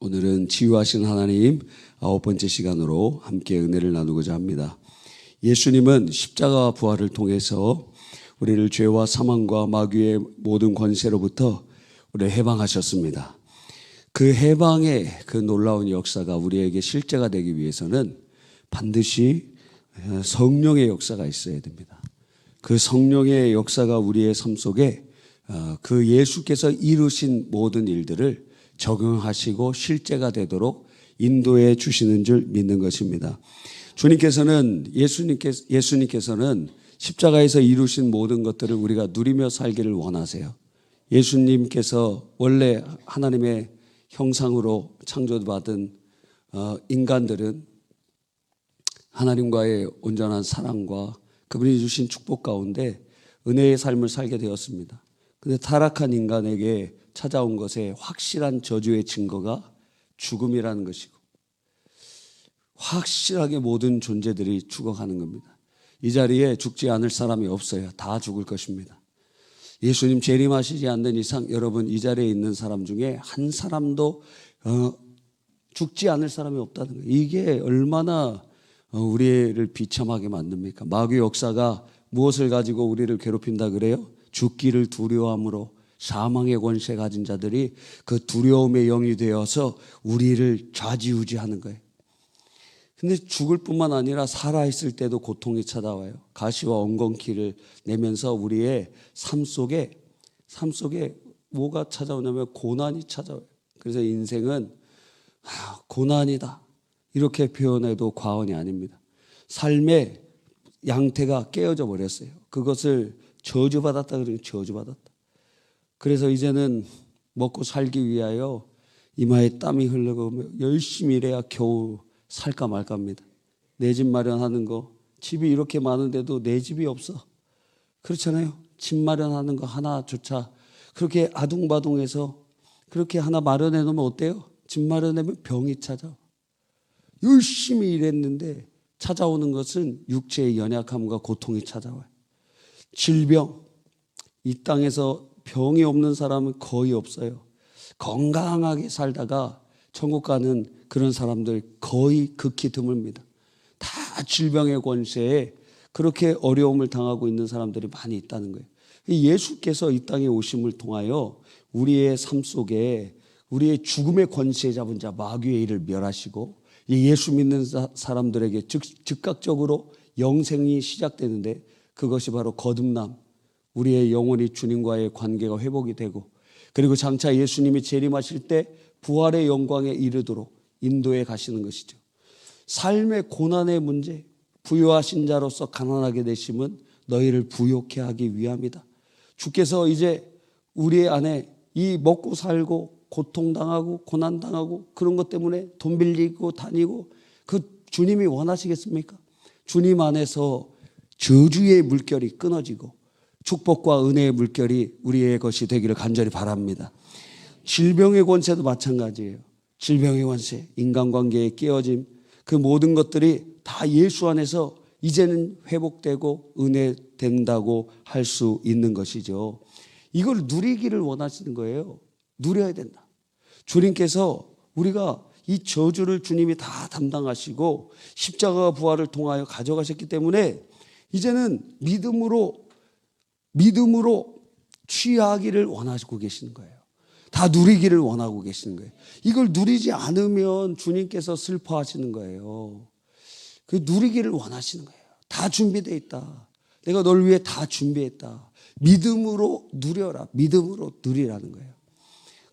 오늘은 치유하신 하나님 9번째 시간으로 함께 은혜를 나누고자 합니다. 예수님은 십자가 부활을 통해서 우리를 죄와 사망과 마귀의 모든 권세로부터 우리를 해방하셨습니다. 그 해방의 그 놀라운 역사가 우리에게 실제가 되기 위해서는 반드시 성령의 역사가 있어야 됩니다. 그 성령의 역사가 우리의 삶 속에 그 예수께서 이루신 모든 일들을 적용하시고 실제가 되도록 인도해 주시는 줄 믿는 것입니다. 예수님께서는 십자가에서 이루신 모든 것들을 우리가 누리며 살기를 원하세요. 예수님께서 원래 하나님의 형상으로 창조받은 인간들은 하나님과의 온전한 사랑과 그분이 주신 축복 가운데 은혜의 삶을 살게 되었습니다. 그런데 타락한 인간에게 찾아온 것의 확실한 저주의 증거가 죽음이라는 것이고, 확실하게 모든 존재들이 죽어가는 겁니다. 이 자리에 죽지 않을 사람이 없어요. 다 죽을 것입니다. 예수님 재림하시지 않는 이상 여러분 이 자리에 있는 사람 중에 한 사람도 죽지 않을 사람이 없다는 거예요. 이게 얼마나 우리를 비참하게 만듭니까? 마귀 역사가 무엇을 가지고 우리를 괴롭힌다 그래요? 죽기를 두려워함으로 사망의 권세 가진 자들이 그 두려움의 영이 되어서 우리를 좌지우지하는 거예요. 근데 죽을 뿐만 아니라 살아있을 때도 고통이 찾아와요. 가시와 엉겅퀴를 내면서 우리의 삶 속에 뭐가 찾아오냐면 고난이 찾아와요. 그래서 인생은 고난이다 이렇게 표현해도 과언이 아닙니다. 삶의 양태가 깨어져 버렸어요. 그것을 저주받았다 그러면 저주받았다. 그래서 이제는 먹고 살기 위하여 이마에 땀이 흘러가며 열심히 일해야 겨우 살까 말까 합니다. 내 집 마련하는 거, 집이 이렇게 많은데도 내 집이 없어. 그렇잖아요. 집 마련하는 거 하나조차 그렇게 아둥바둥해서 그렇게 하나 마련해 놓으면 어때요? 집 마련하면 병이 찾아와. 열심히 일했는데 찾아오는 것은 육체의 연약함과 고통이 찾아와요. 질병, 이 땅에서 병이 없는 사람은 거의 없어요. 건강하게 살다가 천국 가는 그런 사람들 거의 극히 드뭅니다. 다 질병의 권세에 그렇게 어려움을 당하고 있는 사람들이 많이 있다는 거예요. 예수께서 이 땅에 오심을 통하여 우리의 삶 속에 우리의 죽음의 권세 잡은 자 마귀의 일을 멸하시고 예수 믿는 사람들에게 즉각적으로 영생이 시작되는데 그것이 바로 거듭남, 우리의 영혼이 주님과의 관계가 회복이 되고 그리고 장차 예수님이 재림하실 때 부활의 영광에 이르도록 인도해 가시는 것이죠. 삶의 고난의 문제, 부유하신 자로서 가난하게 되심은 너희를 부욕해 하기 위함이다. 주께서 이제 우리 안에 이 먹고 살고 고통당하고 고난당하고 그런 것 때문에 돈 빌리고 다니고 그 주님이 원하시겠습니까? 주님 안에서 저주의 물결이 끊어지고 축복과 은혜의 물결이 우리의 것이 되기를 간절히 바랍니다. 질병의 권세도 마찬가지예요. 질병의 권세, 인간관계의 깨어짐, 그 모든 것들이 다 예수 안에서 이제는 회복되고 은혜된다고 할 수 있는 것이죠. 이걸 누리기를 원하시는 거예요. 누려야 된다. 주님께서 우리가 이 저주를 주님이 다 담당하시고 십자가 부활을 통하여 가져가셨기 때문에 이제는 믿음으로 취하기를 원하시고 계시는 거예요. 다 누리기를 원하고 계시는 거예요. 이걸 누리지 않으면 주님께서 슬퍼하시는 거예요. 그 누리기를 원하시는 거예요. 다 준비되어 있다. 내가 널 위해 다 준비했다. 믿음으로 누려라. 믿음으로 누리라는 거예요.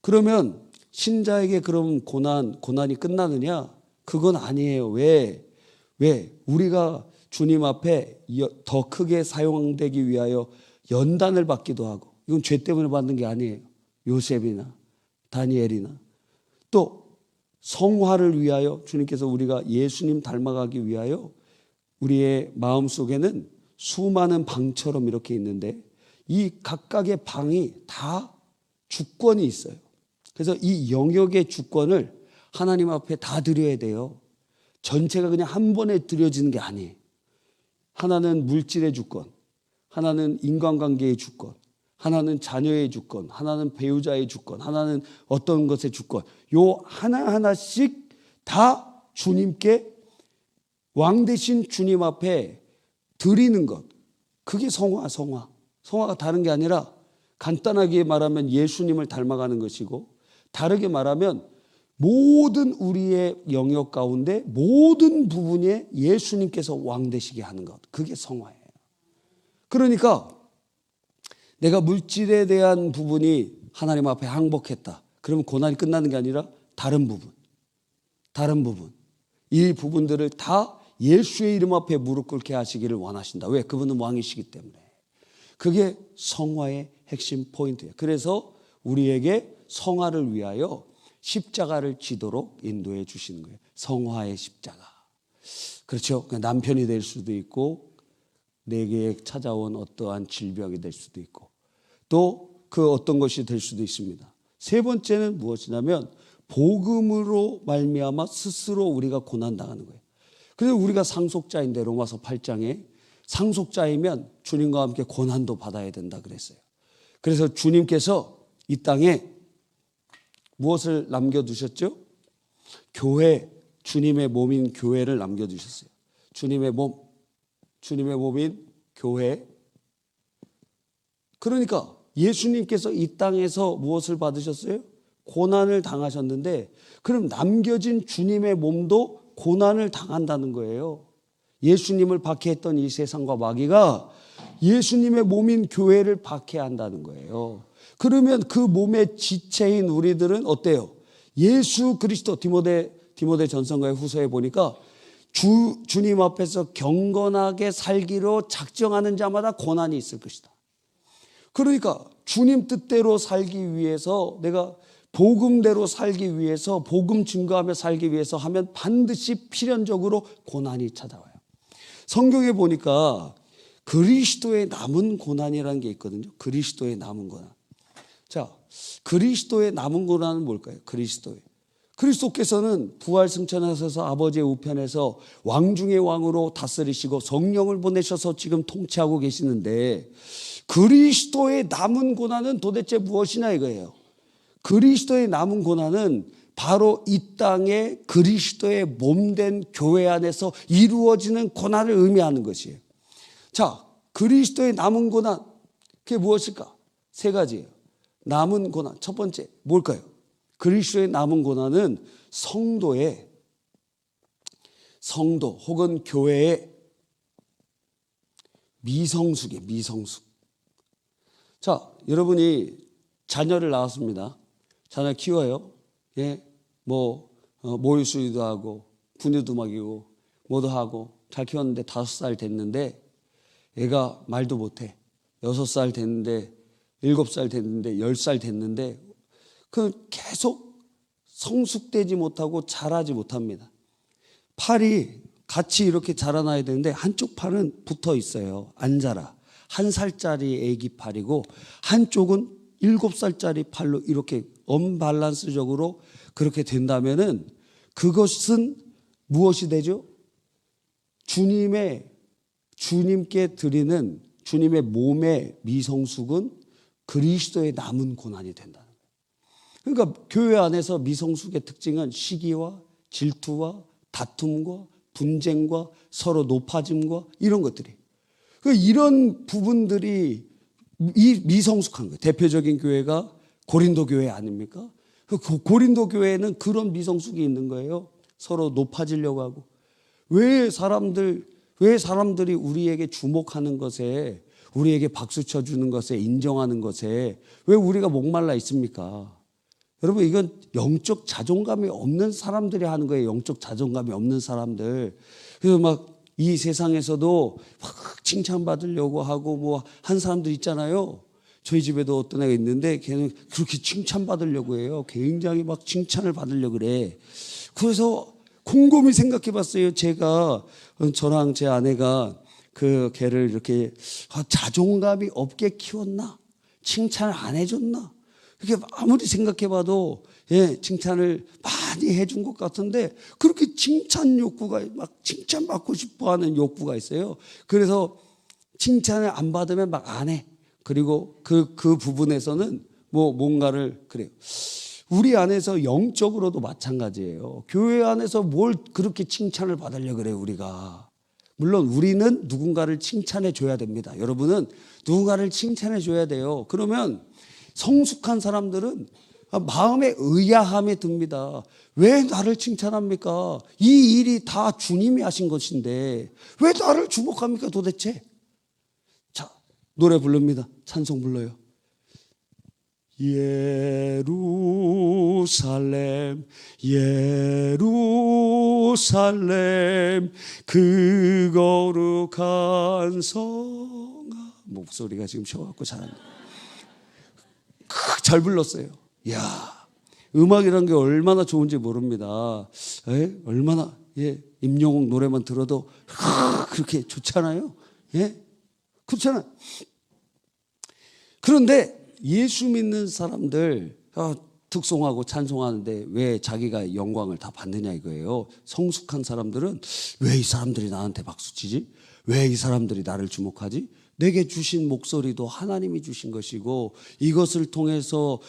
그러면 신자에게 그럼 고난이 끝나느냐? 그건 아니에요. 왜? 우리가 주님 앞에 더 크게 사용되기 위하여 연단을 받기도 하고, 이건 죄 때문에 받는 게 아니에요. 요셉이나 다니엘이나 또 성화를 위하여 주님께서 우리가 예수님 닮아가기 위하여 우리의 마음속에는 수많은 방처럼 이렇게 있는데 이 각각의 방이 다 주권이 있어요. 그래서 이 영역의 주권을 하나님 앞에 다 드려야 돼요. 전체가 그냥 한 번에 드려지는 게 아니에요. 하나는 물질의 주권, 하나는 인간관계의 주권, 하나는 자녀의 주권, 하나는 배우자의 주권, 하나는 어떤 것의 주권. 요 하나하나씩 다 주님께 왕 대신 주님 앞에 드리는 것. 그게 성화가 다른 게 아니라 간단하게 말하면 예수님을 닮아가는 것이고, 다르게 말하면 모든 우리의 영역 가운데 모든 부분에 예수님께서 왕 되시게 하는 것. 그게 성화예요. 그러니까 내가 물질에 대한 부분이 하나님 앞에 항복했다. 그러면 고난이 끝나는 게 아니라 다른 부분. 이 부분들을 다 예수의 이름 앞에 무릎 꿇게 하시기를 원하신다. 왜? 그분은 왕이시기 때문에. 그게 성화의 핵심 포인트예요. 그래서 우리에게 성화를 위하여 십자가를 지도록 인도해 주시는 거예요. 성화의 십자가. 그렇죠. 남편이 될 수도 있고, 내게 찾아온 어떠한 질병이 될 수도 있고, 또 그 어떤 것이 될 수도 있습니다. 세 번째는 무엇이냐면 복음으로 말미암아 스스로 우리가 고난당하는 거예요. 그래서 우리가 상속자인데 로마서 8장에 상속자이면 주님과 함께 고난도 받아야 된다 그랬어요. 그래서 주님께서 이 땅에 무엇을 남겨두셨죠? 교회, 주님의 몸인 교회를 남겨두셨어요. 주님의 몸인 교회. 그러니까 예수님께서 이 땅에서 무엇을 받으셨어요? 고난을 당하셨는데, 그럼 남겨진 주님의 몸도 고난을 당한다는 거예요. 예수님을 박해했던 이 세상과 마귀가 예수님의 몸인 교회를 박해한다는 거예요. 그러면 그 몸의 지체인 우리들은 어때요? 예수 그리스도, 디모데 전서가의 후서에 보니까 주님 앞에서 경건하게 살기로 작정하는 자마다 고난이 있을 것이다. 그러니까 주님 뜻대로 살기 위해서, 내가 복음대로 살기 위해서, 복음 증거하며 살기 위해서 하면 반드시 필연적으로 고난이 찾아와요. 성경에 보니까 그리스도의 남은 고난이라는 게 있거든요. 그리스도의 남은 고난. 자, 그리스도의 남은 고난은 뭘까요? 그리스도께서는 부활 승천하셔서 아버지의 우편에서 왕 중의 왕으로 다스리시고 성령을 보내셔서 지금 통치하고 계시는데, 그리스도의 남은 고난은 도대체 무엇이냐 이거예요. 그리스도의 남은 고난은 바로 이 땅에 그리스도의 몸된 교회 안에서 이루어지는 고난을 의미하는 것이에요. 자, 그리스도의 남은 고난, 그게 무엇일까? 세 가지예요. 남은 고난, 첫 번째 뭘까요? 그리스도의 남은 고난은 성도 혹은 교회의 미성숙이에요. 미성숙. 자, 여러분이 자녀를 낳았습니다. 자녀 키워요. 예, 모유 수유도 하고 분유도 먹이고 뭐도 하고 잘 키웠는데 5살 됐는데 애가 말도 못해. 6살 됐는데 7살 됐는데 10살 됐는데 그 계속 성숙되지 못하고 자라지 못합니다. 팔이 같이 이렇게 자라나야 되는데 한쪽 팔은 붙어 있어요. 안 자라. 1살짜리 애기 팔이고 한쪽은 7살짜리 팔로 이렇게 언밸런스적으로 그렇게 된다면은 그것은 무엇이 되죠? 주님께 드리는 주님의 몸의 미성숙은 그리스도의 남은 고난이 된다는 거예요. 그러니까 교회 안에서 미성숙의 특징은 시기와 질투와 다툼과 분쟁과 서로 높아짐과 이런 것들이, 이런 부분들이 이 미성숙한 거예요. 대표적인 교회가 고린도 교회 아닙니까? 그 고린도 교회는 그런 미성숙이 있는 거예요. 서로 높아지려고 하고. 왜 사람들이 우리에게 주목하는 것에, 우리에게 박수 쳐주는 것에, 인정하는 것에 왜 우리가 목말라 있습니까? 여러분, 이건 영적 자존감이 없는 사람들이 하는 거예요. 영적 자존감이 없는 사람들. 그래서 막 이 세상에서도 막 칭찬받으려고 하고 한 사람들 있잖아요. 저희 집에도 어떤 애가 있는데 걔는 그렇게 칭찬받으려고 해요. 굉장히 막 칭찬을 받으려고 그래. 그래서 곰곰이 생각해 봤어요. 저랑 제 아내가 그 걔를 이렇게 자존감이 없게 키웠나? 칭찬을 안 해줬나? 이렇게 아무리 생각해 봐도 칭찬을 많이 해준 것 같은데 그렇게 칭찬 욕구가 막 칭찬받고 싶어 하는 욕구가 있어요. 그래서 칭찬을 안 받으면 막 안 해. 그리고 그 부분에서는 뭔가를 그래요. 우리 안에서 영적으로도 마찬가지예요. 교회 안에서 뭘 그렇게 칭찬을 받으려고 그래요, 우리가. 물론 우리는 누군가를 칭찬해 줘야 됩니다. 여러분은 누군가를 칭찬해 줘야 돼요. 그러면 성숙한 사람들은 마음에 의아함이 듭니다. 왜 나를 칭찬합니까? 이 일이 다 주님이 하신 것인데 왜 나를 주목합니까 도대체? 자, 노래 부릅니다. 찬송 불러요. 예루살렘 예루살렘 그 거룩한 성아. 목소리가 지금 쉬어갖고 잘한다. 잘 불렀어요. 이야, 음악이라는 게 얼마나 좋은지 모릅니다. 얼마나 임영웅 노래만 들어도 그렇게 좋잖아요. 그렇잖아요. 그런데 예수 믿는 사람들 특송하고 찬송하는데 왜 자기가 영광을 다 받느냐 이거예요. 성숙한 사람들은 왜 이 사람들이 나한테 박수치지? 왜 이 사람들이 나를 주목하지? 내게 주신 목소리도 하나님이 주신 것이고 이것을 통해서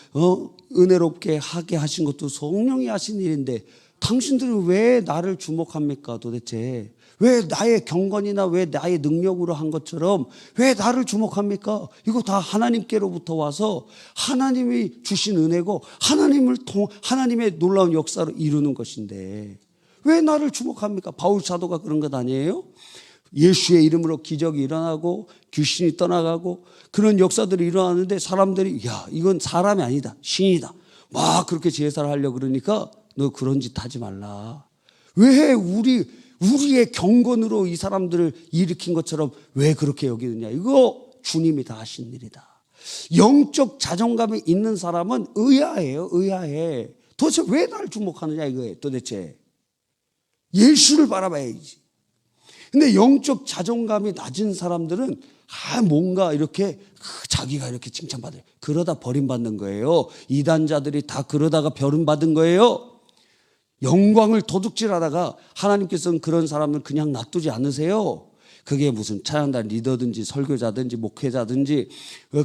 은혜롭게 하게 하신 것도 성령이 하신 일인데 당신들은 왜 나를 주목합니까 도대체? 왜 나의 경건이나 왜 나의 능력으로 한 것처럼 왜 나를 주목합니까? 이거 다 하나님께로부터 와서 하나님이 주신 은혜고 하나님의 놀라운 역사로 이루는 것인데 왜 나를 주목합니까? 바울 사도가 그런 것 아니에요? 예수의 이름으로 기적이 일어나고 귀신이 떠나가고 그런 역사들이 일어나는데 사람들이 야 이건 사람이 아니다 신이다 막 그렇게 제사를 하려고 그러니까 너 그런 짓 하지 말라. 왜 우리의 경건으로 이 사람들을 일으킨 것처럼 왜 그렇게 여기느냐. 이거 주님이 다 하신 일이다. 영적 자존감이 있는 사람은 의아해요. 의아해. 도대체 왜 나를 주목하느냐 이거예요. 도대체 예수를 바라봐야지. 근데 영적 자존감이 낮은 사람들은 뭔가 이렇게 자기가 이렇게 칭찬받아요. 그러다 버림받는 거예요. 이단자들이 다 그러다가 버림받은 거예요. 영광을 도둑질하다가 하나님께서는 그런 사람을 그냥 놔두지 않으세요. 그게 무슨 찬양단 리더든지 설교자든지 목회자든지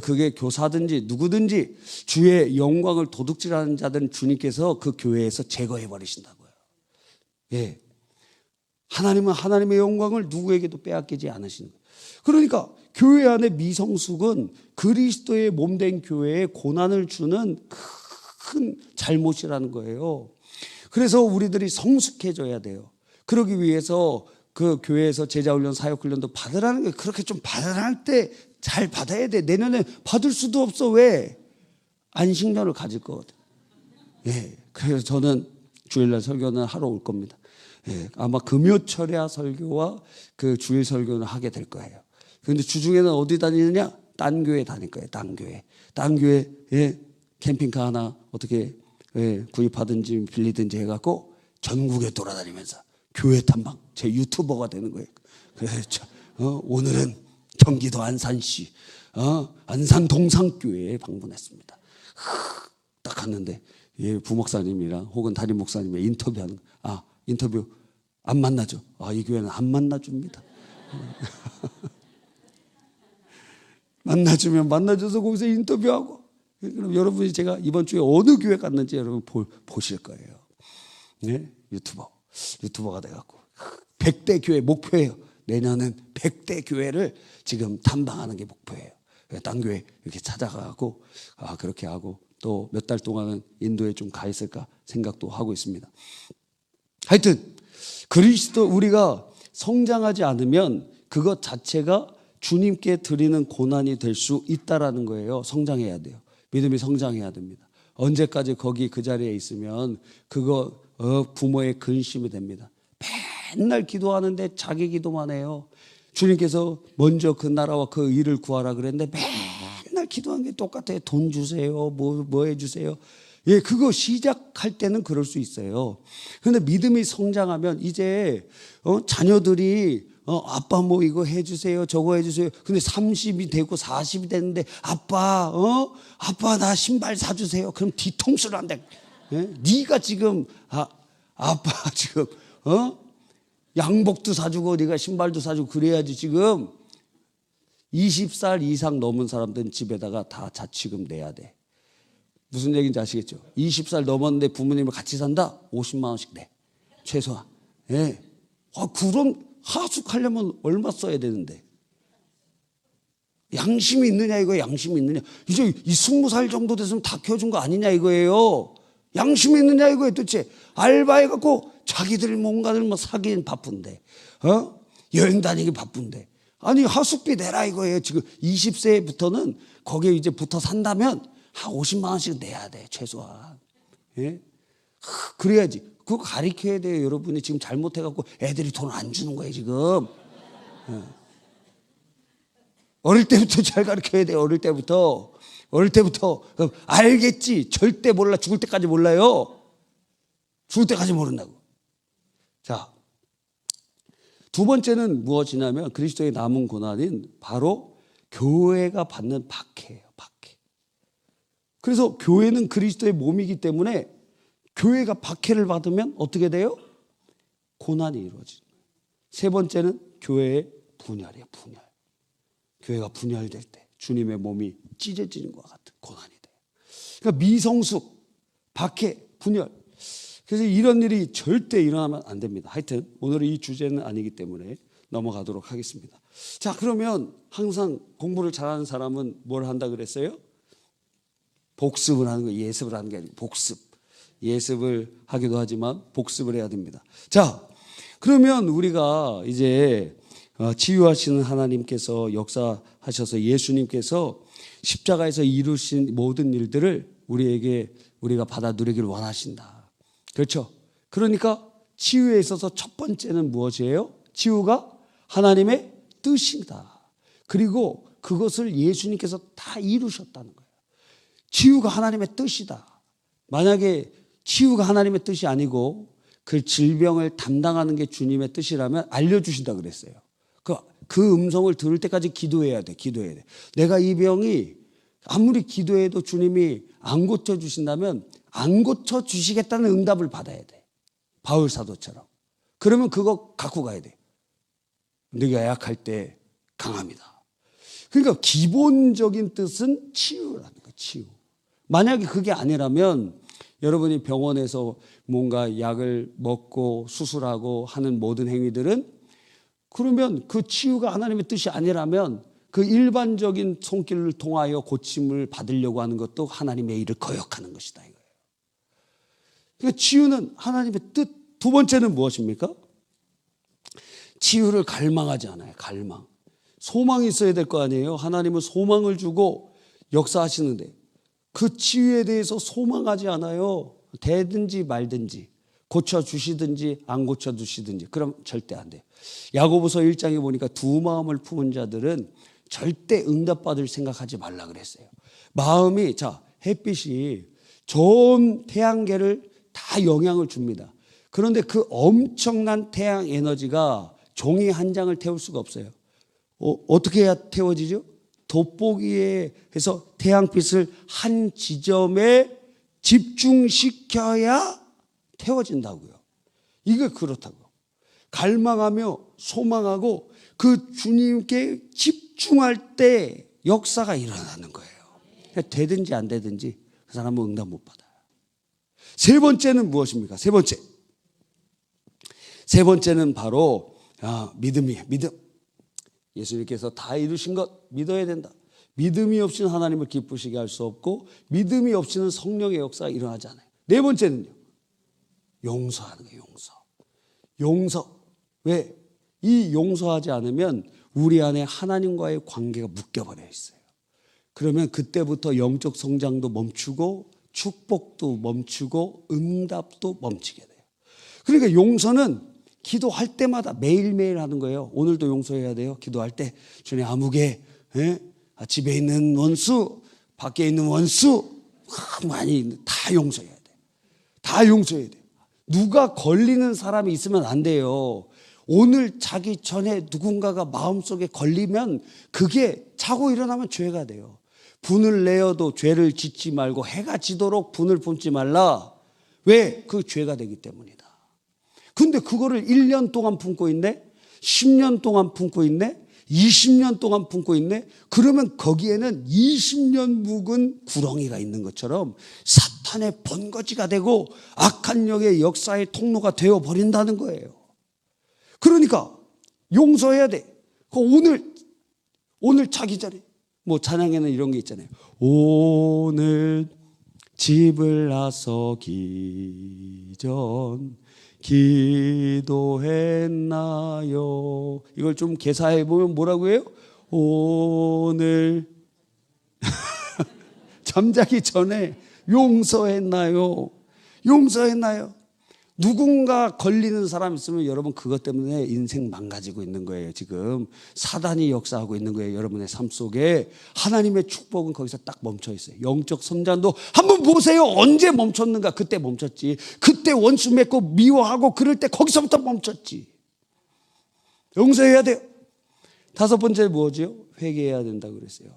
그게 교사든지 누구든지 주의 영광을 도둑질하는 자들은 주님께서 그 교회에서 제거해 버리신다고요. 예. 하나님은 하나님의 영광을 누구에게도 빼앗기지 않으시는 거예요. 그러니까 교회 안에 미성숙은 그리스도의 몸된 교회에 고난을 주는 큰 잘못이라는 거예요. 그래서 우리들이 성숙해져야 돼요. 그러기 위해서 그 교회에서 제자훈련 사역훈련도 받으라는 게 그렇게 좀 받으라 때 잘 받아야 돼. 내년에 받을 수도 없어. 왜? 안식년을 가질 거거든. 예. 그래서 저는 주일날 설교는 하러 올 겁니다. 예, 아마 금요철야 설교와 그 주일 설교는 하게 될 거예요. 그런데 주중에는 어디 다니느냐? 딴 교회 다닐 거예요. 딴 교회 캠핑카 하나 어떻게 구입하든지 빌리든지 해갖고 전국에 돌아다니면서 교회 탐방 제 유튜버가 되는 거예요. 그래서 오늘은 경기도 안산시 안산 동산교회에 방문했습니다. 딱 갔는데 부목사님이랑 혹은 담임 목사님의 인터뷰하는 인터뷰 안 만나죠. 이 교회는 안 만나줍니다. 만나주면 만나줘서 거기서 인터뷰하고. 그럼 여러분이 제가 이번 주에 어느 교회 갔는지 여러분 보실 거예요. 네? 유튜버가 돼갖고 100대 교회 목표예요. 내년은 100대 교회를 지금 탐방하는 게 목표예요. 딴 교회 이렇게 찾아가고 그렇게 하고 또 몇 달 동안은 인도에 좀 가 있을까 생각도 하고 있습니다. 하여튼 그리스도 우리가 성장하지 않으면 그것 자체가 주님께 드리는 고난이 될 수 있다라는 거예요. 성장해야 돼요. 믿음이 성장해야 됩니다. 언제까지 거기 그 자리에 있으면 그거 부모의 근심이 됩니다. 맨날 기도하는데 자기 기도만 해요. 주님께서 먼저 그 나라와 그 의를 구하라 그랬는데 맨날 기도하는 게 똑같아요. 돈 주세요. 뭐 해주세요. 예, 그거 시작할 때는 그럴 수 있어요. 그런데 믿음이 성장하면 이제 자녀들이 아빠 뭐 이거 해주세요, 저거 해주세요. 근데 30이 되고 40이 됐는데 아빠 나 신발 사주세요. 그럼 뒤통수를 한대. 예? 네가 지금 아빠 지금 양복도 사주고 네가 신발도 사주고 그래야지 지금 20살 이상 넘은 사람들은 집에다가 다 자취금 내야 돼. 무슨 얘기인지 아시겠죠? 20살 넘었는데 부모님을 같이 산다? 50만 원씩 내. 최소한. 예. 그럼 하숙하려면 얼마 써야 되는데. 양심이 있느냐 이거예요. 양심이 있느냐. 이제 이 20살 정도 됐으면 다 키워준 거 아니냐 이거예요. 양심이 있느냐 이거예요. 도대체 알바해갖고 자기들 뭔가를 뭐 사긴 바쁜데, 여행 다니기 바쁜데, 아니 하숙비 내라 이거예요. 지금 20세부터는 거기에 이제 붙어 산다면 한 50만 원씩 내야 돼 최소한. 예? 그래야지. 그거 가르쳐야 돼요. 여러분이 지금 잘못해갖고 애들이 돈 안 주는 거예요 지금. 예. 어릴 때부터 잘 가르쳐야 돼요. 어릴 때부터 알겠지. 절대 몰라. 죽을 때까지 몰라요. 죽을 때까지 모른다고. 자, 두 번째는 무엇이냐면 그리스도의 남은 고난인 바로 교회가 받는 박해예요. 박해. 그래서 교회는 그리스도의 몸이기 때문에 교회가 박해를 받으면 어떻게 돼요? 고난이 이루어지는 거예요. 세 번째는 교회의 분열이에요. 분열. 교회가 분열될 때 주님의 몸이 찢어지는 것과 같은 고난이 돼요. 그러니까 미성숙, 박해, 분열. 그래서 이런 일이 절대 일어나면 안 됩니다. 하여튼 오늘은 이 주제는 아니기 때문에 넘어가도록 하겠습니다. 자, 그러면 항상 공부를 잘하는 사람은 뭘 한다 그랬어요? 복습을 하는 거예요. 예습을 하는 게 아니고 복습. 예습을 하기도 하지만 복습을 해야 됩니다. 자, 그러면 우리가 이제 치유하시는 하나님께서 역사하셔서 예수님께서 십자가에서 이루신 모든 일들을 우리가 받아 누리기를 원하신다. 그렇죠? 그러니까 치유에 있어서 첫 번째는 무엇이에요? 치유가 하나님의 뜻이다. 그리고 그것을 예수님께서 다 이루셨다는 거예요. 치유가 하나님의 뜻이다. 만약에 치유가 하나님의 뜻이 아니고 그 질병을 담당하는 게 주님의 뜻이라면 알려주신다 그랬어요. 그 음성을 들을 때까지 기도해야 돼. 기도해야 돼. 내가 이 병이 아무리 기도해도 주님이 안 고쳐주신다면 안 고쳐주시겠다는 응답을 받아야 돼. 바울 사도처럼. 그러면 그거 갖고 가야 돼. 네가 약할 때 강합니다. 그러니까 기본적인 뜻은 치유라는 거예요. 치유. 만약에 그게 아니라면 여러분이 병원에서 뭔가 약을 먹고 수술하고 하는 모든 행위들은 그러면 그 치유가 하나님의 뜻이 아니라면 그 일반적인 손길을 통하여 고침을 받으려고 하는 것도 하나님의 일을 거역하는 것이다 이거예요. 그러니까 치유는 하나님의 뜻. 두 번째는 무엇입니까? 치유를 갈망하지 않아요. 갈망. 소망이 있어야 될 거 아니에요. 하나님은 소망을 주고 역사하시는데 그 치유에 대해서 소망하지 않아요. 되든지 말든지 고쳐주시든지 안 고쳐주시든지 그럼 절대 안 돼요. 야고보서 1장에 보니까 두 마음을 품은 자들은 절대 응답받을 생각하지 말라 그랬어요. 마음이 햇빛이 전 태양계를 다 영향을 줍니다. 그런데 그 엄청난 태양 에너지가 종이 한 장을 태울 수가 없어요. 어떻게 해야 태워지죠? 돋보기에 해서 태양빛을 한 지점에 집중시켜야 태워진다고요. 이게 그렇다고. 갈망하며 소망하고 그 주님께 집중할 때 역사가 일어나는 거예요. 되든지 안 되든지 그 사람은 응답 못 받아요. 세 번째는 무엇입니까? 세 번째는 바로 믿음이에요. 믿음. 예수님께서 다 이루신 것 믿어야 된다. 믿음이 없이는 하나님을 기쁘시게 할 수 없고 믿음이 없이는 성령의 역사가 일어나지 않아요. 네 번째는요. 용서하는 거예요. 용서. 왜? 이 용서하지 않으면 우리 안에 하나님과의 관계가 묶여버려 있어요. 그러면 그때부터 영적 성장도 멈추고 축복도 멈추고 응답도 멈추게 돼요. 그러니까 용서는 기도할 때마다 매일매일 하는 거예요. 오늘도 용서해야 돼요. 기도할 때 주님 아무개 집에 있는 원수 밖에 있는 원수 많이 다 용서해야 돼. 다 용서해야 돼. 누가 걸리는 사람이 있으면 안 돼요. 오늘 자기 전에 누군가가 마음속에 걸리면 그게 자고 일어나면 죄가 돼요. 분을 내어도 죄를 짓지 말고 해가 지도록 분을 품지 말라. 왜? 그 죄가 되기 때문이다. 근데 그거를 1년 동안 품고 있네? 10년 동안 품고 있네? 20년 동안 품고 있네? 그러면 거기에는 20년 묵은 구렁이가 있는 것처럼 사탄의 본거지가 되고 악한 영의 역사의 통로가 되어버린다는 거예요. 그러니까 용서해야 돼. 오늘 자기 전에 뭐 찬양에는 이런 게 있잖아요. 오늘 집을 나서기 전 기도했나요? 이걸 좀 개사해 보면 뭐라고 해요? 오늘 잠자기 전에 용서했나요? 용서했나요? 누군가 걸리는 사람 있으면 여러분 그것 때문에 인생 망가지고 있는 거예요. 지금 사단이 역사하고 있는 거예요. 여러분의 삶 속에 하나님의 축복은 거기서 딱 멈춰 있어요. 영적 성장도 한번 보세요. 언제 멈췄는가? 그때 멈췄지. 그때 원수 맺고 미워하고 그럴 때 거기서부터 멈췄지. 용서해야 돼요. 5번째 뭐죠? 회개해야 된다고 그랬어요.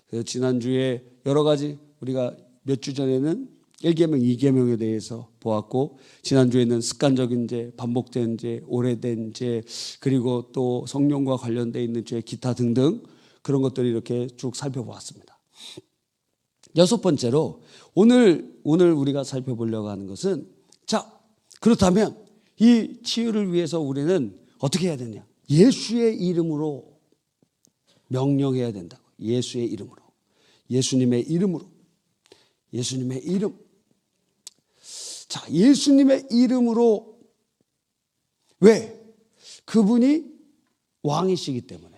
그래서 지난주에 여러 가지 우리가 몇 주 전에는 1계명, 2계명에 대해서 보았고 지난주에는 습관적인 죄, 반복된 죄, 오래된 죄 그리고 또 성령과 관련되어 있는 죄 기타 등등 그런 것들을 이렇게 쭉 살펴보았습니다. 6번째로 오늘 우리가 살펴보려고 하는 것은 자 그렇다면 이 치유를 위해서 우리는 어떻게 해야 되냐? 예수의 이름으로 명령해야 된다고. 예수의 이름으로. 예수님의 이름으로. 예수님의 이름. 자, 예수님의 이름으로 왜? 그분이 왕이시기 때문에.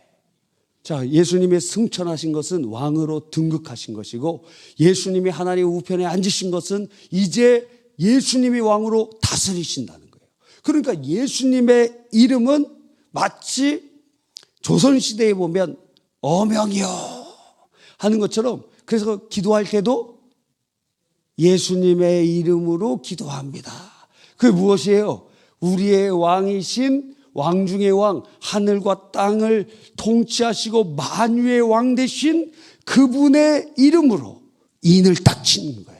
자, 예수님이 승천하신 것은 왕으로 등극하신 것이고 예수님이 하나님 우편에 앉으신 것은 이제 예수님이 왕으로 다스리신다는 거예요. 그러니까 예수님의 이름은 마치 조선시대에 보면 어명이여 하는 것처럼 그래서 기도할 때도 예수님의 이름으로 기도합니다. 그게 무엇이에요? 우리의 왕이신 왕 중의 왕, 하늘과 땅을 통치하시고 만유의 왕 되신 그분의 이름으로 인을 딱 치는 거예요.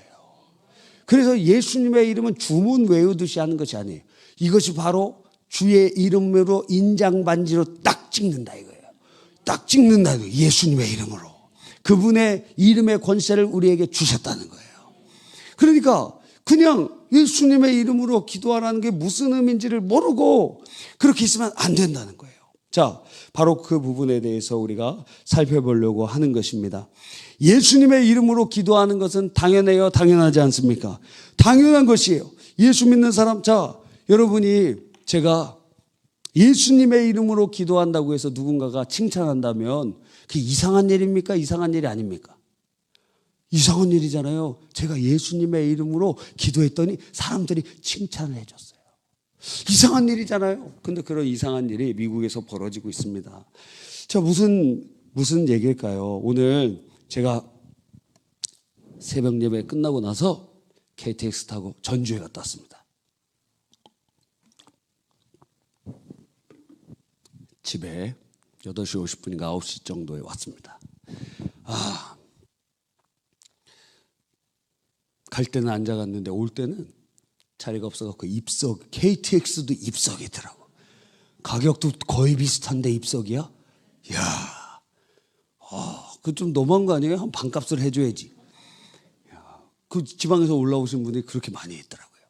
그래서 예수님의 이름은 주문 외우듯이 하는 것이 아니에요. 이것이 바로 주의 이름으로 인장반지로 딱 찍는다 이거예요. 딱 찍는다 이거예요. 예수님의 이름으로. 그분의 이름의 권세를 우리에게 주셨다는 거예요. 그러니까 그냥 예수님의 이름으로 기도하라는 게 무슨 의미인지를 모르고 그렇게 있으면 안 된다는 거예요. 자, 바로 그 부분에 대해서 우리가 살펴보려고 하는 것입니다. 예수님의 이름으로 기도하는 것은 당연해요? 당연하지 않습니까? 당연한 것이에요. 예수 믿는 사람, 자, 여러분이 제가 예수님의 이름으로 기도한다고 해서 누군가가 칭찬한다면 그게 이상한 일입니까? 이상한 일이 아닙니까? 이상한 일이잖아요. 제가 예수님의 이름으로 기도했더니 사람들이 칭찬을 해줬어요. 이상한 일이잖아요. 근데 그런 이상한 일이 미국에서 벌어지고 있습니다. 자, 무슨 얘기일까요? 오늘 제가 새벽 예배 끝나고 나서 KTX 타고 전주에 갔다 왔습니다. 집에 8시 50분인가 9시 정도에 왔습니다. 갈 때는 앉아갔는데 올 때는 자리가 없어갖고 입석, KTX도 입석이더라고. 가격도 거의 비슷한데 입석이야? 이야, 그 좀 너무한 거 아니에요? 한 반값을 해줘야지. 그 지방에서 올라오신 분들이 그렇게 많이 있더라고요.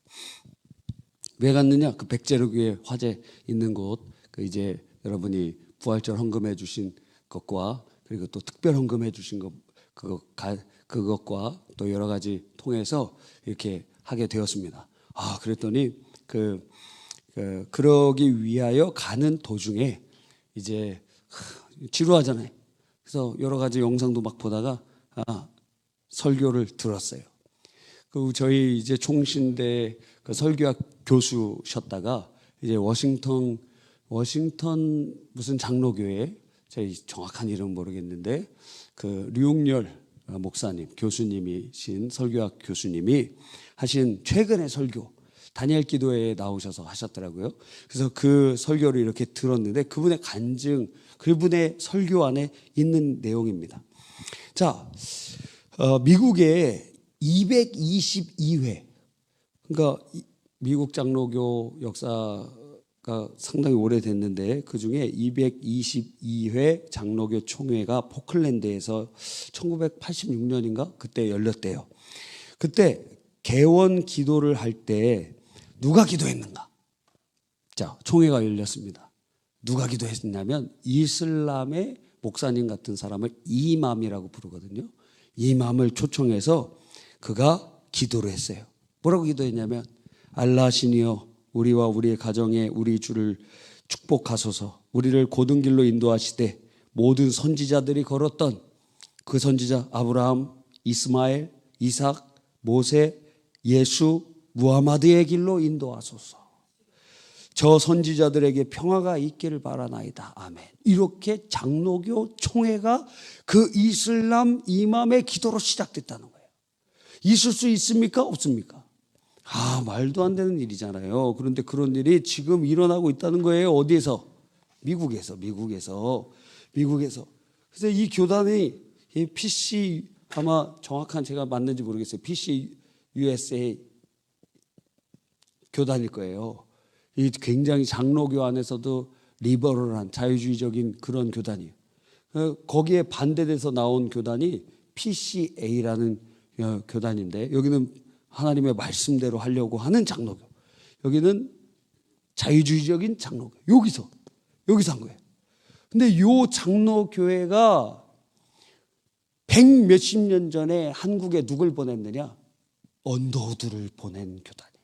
왜 갔느냐? 그 백제로교회 화재 있는 곳, 그 이제 여러분이 부활절 헌금해 주신 것과 그리고 또 특별 헌금해 주신 것, 그것과 또 여러 가지 통해서 이렇게 하게 되었습니다. 그랬더니 그러기 위하여 가는 도중에 이제 지루하잖아요. 그래서 여러 가지 영상도 막 보다가 설교를 들었어요. 그 저희 이제 총신대 그 설교학 교수셨다가 이제 워싱턴 무슨 장로교회 제 정확한 이름 모르겠는데 그 류용렬 목사님 교수님이신 설교학 교수님이 하신 최근의 설교 다니엘 기도회에 나오셔서 하셨더라고요. 그래서 그 설교를 이렇게 들었는데 그분의 간증, 그분의 설교 안에 있는 내용입니다. 자, 미국에 222회, 그러니까 미국 장로교 역사 상당히 오래됐는데 그중에 222회 장로교 총회가 포클랜드에서 1986년인가 그때 열렸대요. 그때 개원 기도를 할 때 누가 기도했는가? 자, 총회가 열렸습니다. 누가 기도했냐면 이슬람의 목사님 같은 사람을 이맘이라고 부르거든요. 이맘을 초청해서 그가 기도를 했어요. 뭐라고 기도했냐면 알라시니여 우리와 우리의 가정에 우리 주를 축복하소서. 우리를 고든 길로 인도하시되 모든 선지자들이 걸었던 그 선지자 아브라함, 이스마엘, 이삭, 모세, 예수, 무하마드의 길로 인도하소서. 저 선지자들에게 평화가 있기를 바라나이다. 아멘. 이렇게 장로교 총회가 그 이슬람 이맘의 기도로 시작됐다는 거예요. 있을 수 있습니까? 없습니까? 말도 안 되는 일이잖아요. 그런데 그런 일이 지금 일어나고 있다는 거예요. 어디에서? 미국에서. 그래서 이 교단이 이 PC 아마 정확한 제가 맞는지 모르겠어요. PC USA 교단일 거예요. 이 굉장히 장로교 안에서도 리버럴한 자유주의적인 그런 교단이에요. 거기에 반대돼서 나온 교단이 PCA라는 교단인데 여기는 하나님의 말씀대로 하려고 하는 장로교. 여기는 자유주의적인 장로교. 여기서 한 거예요. 근데 요 장로교회가 100 몇십 년 전에 한국에 누굴 보냈느냐? 언더우드를 보낸 교단이에요.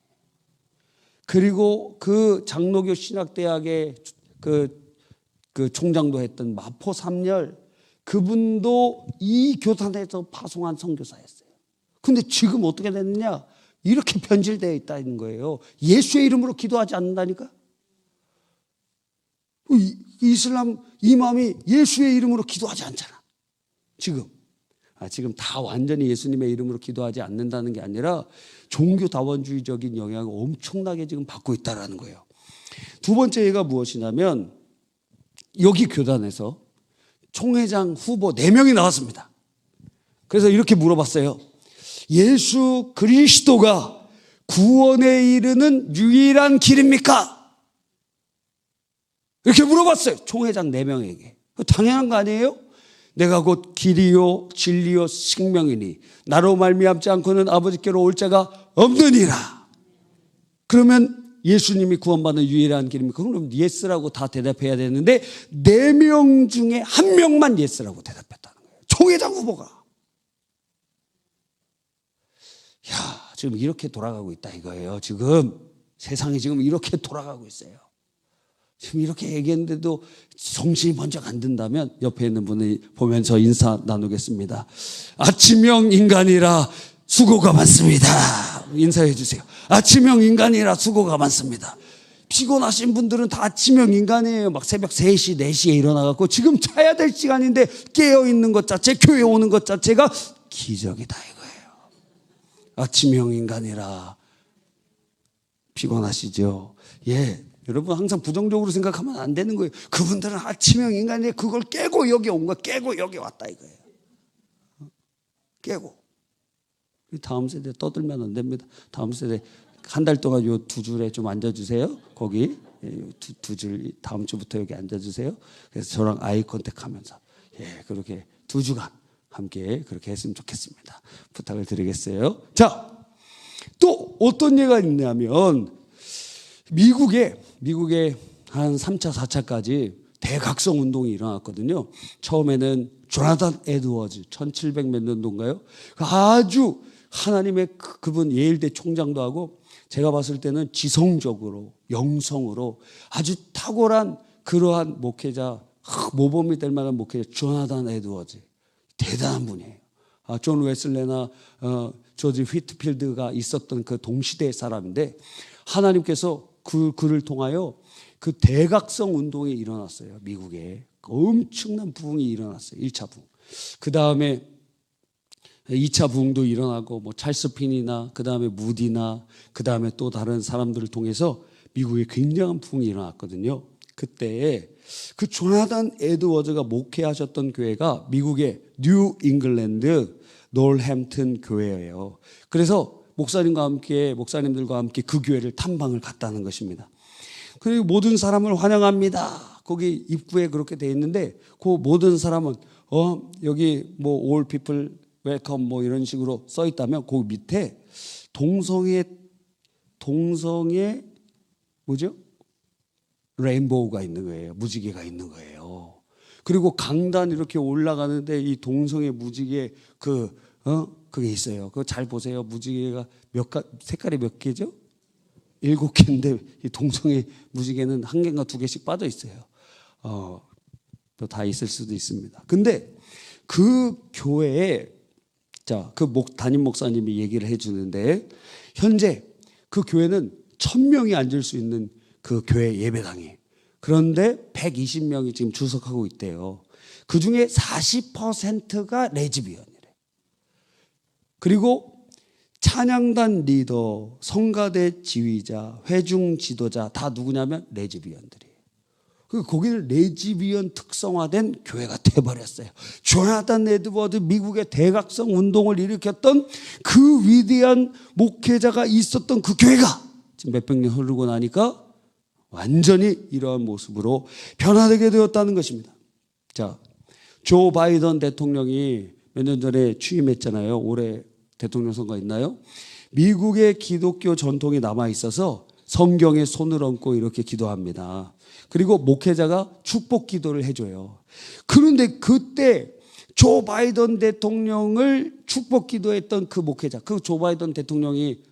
그리고 그 장로교 신학대학의 그 총장도 했던 마포 삼열 그분도 이 교단에서 파송한 선교사였어요. 근데 지금 어떻게 됐느냐? 이렇게 변질되어 있다는 거예요. 예수의 이름으로 기도하지 않는다니까? 이슬람 이맘이 예수의 이름으로 기도하지 않잖아. 지금 다 완전히 예수님의 이름으로 기도하지 않는다는 게 아니라 종교다원주의적인 영향을 엄청나게 지금 받고 있다는 거예요. 두 번째 예가 무엇이냐면 여기 교단에서 총회장 후보 4명이 나왔습니다. 그래서 이렇게 물어봤어요. 예수 그리스도가 구원에 이르는 유일한 길입니까? 이렇게 물어봤어요. 총회장 4명에게. 당연한 거 아니에요? 내가 곧 길이요 진리요 생명이니 나로 말미암지 않고는 아버지께로 올 자가 없느니라. 그러면 예수님이 구원받는 유일한 길입니까? 그럼 예스라고 다 대답해야 되는데 4명 중에 1명만 예스라고 대답했다는 거예요. 총회장 후보가. 지금 이렇게 돌아가고 있다 이거예요. 지금 세상이 지금 이렇게 돌아가고 있어요. 지금 이렇게 얘기했는데도 정신이 번쩍 안 든다면 옆에 있는 분이 보면서 인사 나누겠습니다. 아침형 인간이라 수고가 많습니다. 인사해 주세요. 아침형 인간이라 수고가 많습니다. 피곤하신 분들은 다 아침형 인간이에요. 막 새벽 3시, 4시에 일어나갖고 지금 자야 될 시간인데 깨어있는 것 자체, 교회 오는 것 자체가 기적이다 이거예요. 아침형 인간이라 피곤하시죠? 여러분 항상 부정적으로 생각하면 안 되는 거예요. 그분들은 아침형 인간이 그걸 깨고 여기 온 거야. 깨고 여기 왔다 이거예요. 깨고. 다음 세대 떠들면 안 됩니다. 다음 세대 한 달 동안 요 2줄에 좀 앉아주세요. 거기 두 줄 다음 주부터 여기 앉아주세요. 그래서 저랑 아이 컨택하면서 그렇게 2주간 함께 그렇게 했으면 좋겠습니다. 부탁을 드리겠어요. 자, 또 어떤 예가 있냐면 미국에 한 3차, 4차까지 대각성 운동이 일어났거든요. 처음에는 조나단 에드워즈 1700 몇 년도인가요? 아주 하나님의 그분 예일대 총장도 하고 제가 봤을 때는 지성적으로 영성으로 아주 탁월한 그러한 목회자, 모범이 될 만한 목회자 조나단 에드워즈 대단한 분이에요. 존 웨슬레나 조지 휘트필드가 있었던 그 동시대의 사람인데 하나님께서 그를 통하여 그 대각성 운동이 일어났어요. 미국에 엄청난 부흥이 일어났어요. 1차 부흥. 그 다음에 2차 부흥도 일어나고 뭐 찰스 핀이나 그 다음에 무디나 그 다음에 또 다른 사람들을 통해서 미국에 굉장한 부흥이 일어났거든요. 그때 그 조나단 에드워즈가 목회하셨던 교회가 미국의 뉴 잉글랜드 놀햄튼 교회예요. 그래서 목사님들과 함께 그 교회를 탐방을 갔다는 것입니다. 그리고 모든 사람을 환영합니다. 거기 입구에 그렇게 돼 있는데 그 모든 사람은 여기 뭐 all people welcome 뭐 이런 식으로 써 있다면 그 밑에 동성애 뭐죠? 레인보우가 있는 거예요. 무지개가 있는 거예요. 그리고 강단 이렇게 올라가는데 이 동성애 무지개 그게 있어요. 그거 잘 보세요. 무지개가 색깔이 몇 개죠? 7개인데 이 동성애 무지개는 1개인가 2개씩 빠져 있어요. 또 다 있을 수도 있습니다. 근데 그 교회에 그 담임 목사님이 얘기를 해주는데 현재 그 교회는 1000명이 앉을 수 있는 그 교회 예배당이 그런데 120명이 지금 주석하고 있대요. 그 중에 40%가 레즈비언이래. 그리고 찬양단 리더, 성가대 지휘자, 회중 지도자 다 누구냐면 레즈비언들이에요. 거기는 레즈비언 특성화된 교회가 돼버렸어요. 조나단 에드워드 미국의 대각성 운동을 일으켰던 그 위대한 목회자가 있었던 그 교회가 지금 몇백 년 흐르고 나니까 완전히 이러한 모습으로 변화되게 되었다는 것입니다. 조 바이든 대통령이 몇 년 전에 취임했잖아요. 올해 대통령 선거 있나요? 미국의 기독교 전통이 남아 있어서 성경에 손을 얹고 이렇게 기도합니다. 그리고 목회자가 축복 기도를 해줘요. 그런데 그때 조 바이든 대통령을 축복 기도했던 그 목회자, 그 조 바이든 대통령이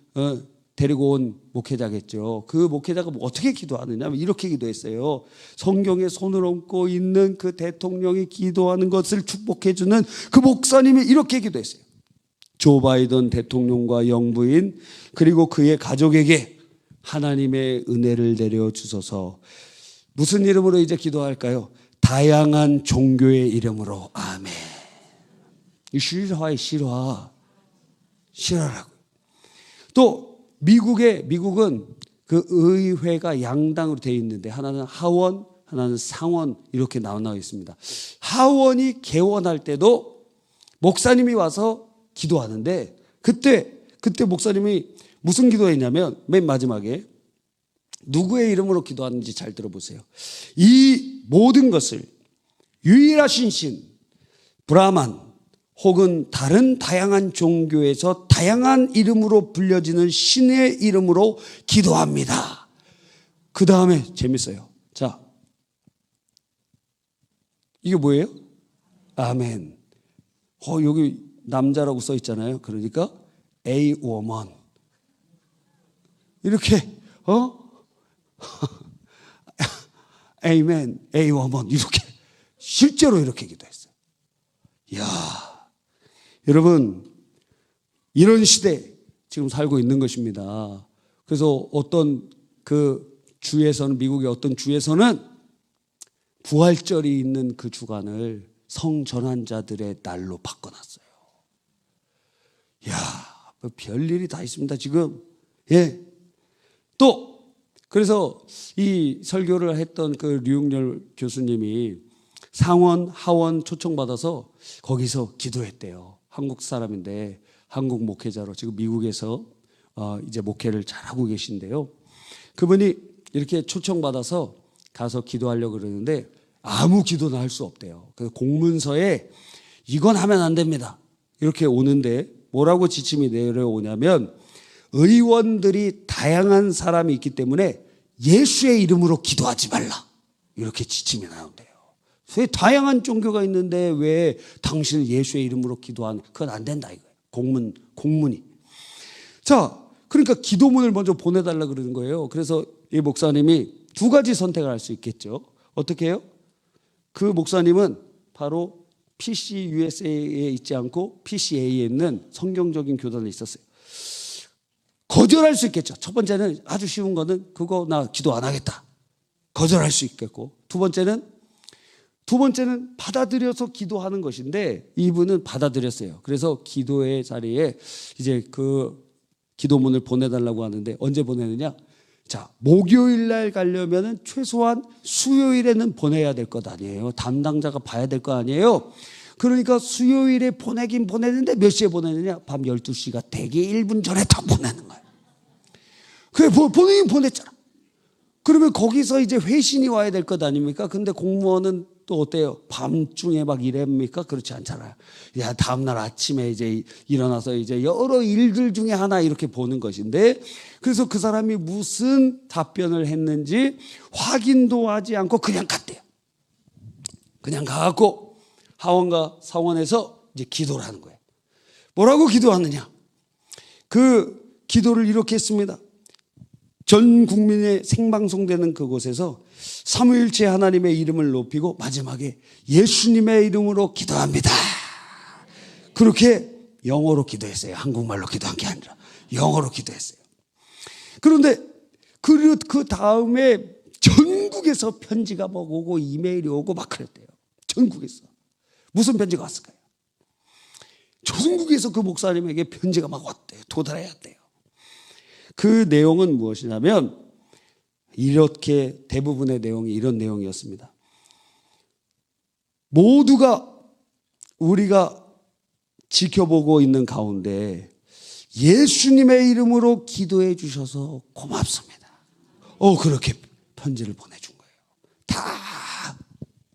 데리고 온 목회자겠죠. 그 목회자가 어떻게 기도하느냐 하면 이렇게 기도했어요. 성경에 손을 얹고 있는 그 대통령이 기도하는 것을 축복해주는 그 목사님이 이렇게 기도했어요. 조 바이든 대통령과 영부인 그리고 그의 가족에게 하나님의 은혜를 내려주소서. 무슨 이름으로 이제 기도할까요? 다양한 종교의 이름으로 아멘. 이 실화라고. 또 미국은 그 의회가 양당으로 되어 있는데 하나는 하원, 하나는 상원 이렇게 나와 있습니다. 하원이 개원할 때도 목사님이 와서 기도하는데 그때 목사님이 무슨 기도했냐면 맨 마지막에 누구의 이름으로 기도하는지 잘 들어보세요. 이 모든 것을 유일하신 신 브라만 혹은 다른 다양한 종교에서 다양한 이름으로 불려지는 신의 이름으로 기도합니다. 그 다음에 재밌어요. 이게 뭐예요? 아멘. 여기 남자라고 써 있잖아요. 그러니까 A woman 이렇게 아멘, A woman 이렇게 실제로 이렇게 기도했어요. 이야, 여러분 이런 시대 지금 살고 있는 것입니다. 그래서 어떤 그 주에서는 미국의 어떤 주에서는 부활절이 있는 그 주간을 성전환자들의 날로 바꿔놨어요. 이야, 별일이 다 있습니다 지금. 또 그래서 이 설교를 했던 그 류용렬 교수님이 상원, 하원 초청받아서 거기서 기도했대요. 한국 사람인데 한국 목회자로 지금 미국에서 이제 목회를 잘하고 계신데요. 그분이 이렇게 초청받아서 가서 기도하려고 그러는데 아무 기도나 할 수 없대요. 그래서 공문서에 이건 하면 안 됩니다. 이렇게 오는데 뭐라고 지침이 내려오냐면 의원들이 다양한 사람이 있기 때문에 예수의 이름으로 기도하지 말라. 이렇게 지침이 나온대요. 왜 다양한 종교가 있는데 왜 당신은 예수의 이름으로 기도하는 그건 안 된다 이거예요. 공문이. 그러니까 기도문을 먼저 보내달라 그러는 거예요. 그래서 이 목사님이 2가지 선택을 할 수 있겠죠. 어떻게 해요? 그 목사님은 바로 PCUSA에 있지 않고 PCA에 있는 성경적인 교단에 있었어요. 거절할 수 있겠죠. 첫 번째는 아주 쉬운 거는 그거 나 기도 안 하겠다. 거절할 수 있겠고 두 번째는 받아들여서 기도하는 것인데 이분은 받아들였어요. 그래서 기도의 자리에 이제 그 기도문을 보내달라고 하는데 언제 보내느냐? 목요일 날 가려면은 최소한 수요일에는 보내야 될 것 아니에요. 담당자가 봐야 될 거 아니에요. 그러니까 수요일에 보내긴 보내는데 몇 시에 보내느냐? 밤 12시가 되기 1분 전에 다 보내는 거예요. 그래 보내긴 보냈잖아. 그러면 거기서 이제 회신이 와야 될 것 아닙니까? 근데 공무원은 또 어때요? 밤중에 막 일합니까? 그렇지 않잖아요. 야, 다음날 아침에 이제 일어나서 이제 여러 일들 중에 하나 이렇게 보는 것인데, 그래서 그 사람이 무슨 답변을 했는지 확인도 하지 않고 그냥 갔대요. 그냥 가갖고 하원과 사원에서 이제 기도를 하는 거예요. 뭐라고 기도하느냐? 그 기도를 이렇게 했습니다. 전 국민의 생방송되는 그곳에서 삼위일체 하나님의 이름을 높이고 마지막에 예수님의 이름으로 기도합니다. 그렇게 영어로 기도했어요. 한국말로 기도한 게 아니라 영어로 기도했어요. 그런데 그 다음에 전국에서 편지가 막 오고 이메일이 오고 막 그랬대요. 전국에서. 무슨 편지가 왔을까요? 전국에서 그 목사님에게 편지가 막 왔대요. 도달해야 돼요. 그 내용은 무엇이냐면 이렇게 대부분의 내용이 이런 내용이었습니다. 모두가 우리가 지켜보고 있는 가운데 예수님의 이름으로 기도해 주셔서 고맙습니다. 그렇게 편지를 보내준 거예요. 다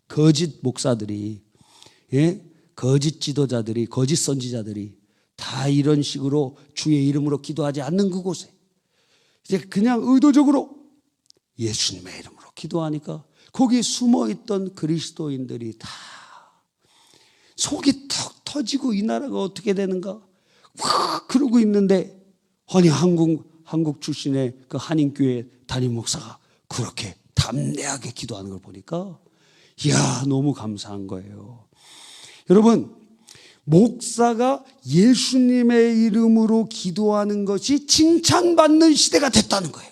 거짓 목사들이, 거짓 지도자들이, 거짓 선지자들이 다 이런 식으로 주의 이름으로 기도하지 않는 그곳에 이제 그냥 의도적으로 예수님의 이름으로 기도하니까 거기 숨어있던 그리스도인들이 다 속이 턱 터지고 이 나라가 어떻게 되는가 그러고 있는데, 아니 한국 출신의 그 한인교회 담임 목사가 그렇게 담대하게 기도하는 걸 보니까 이야, 너무 감사한 거예요. 여러분, 목사가 예수님의 이름으로 기도하는 것이 칭찬받는 시대가 됐다는 거예요.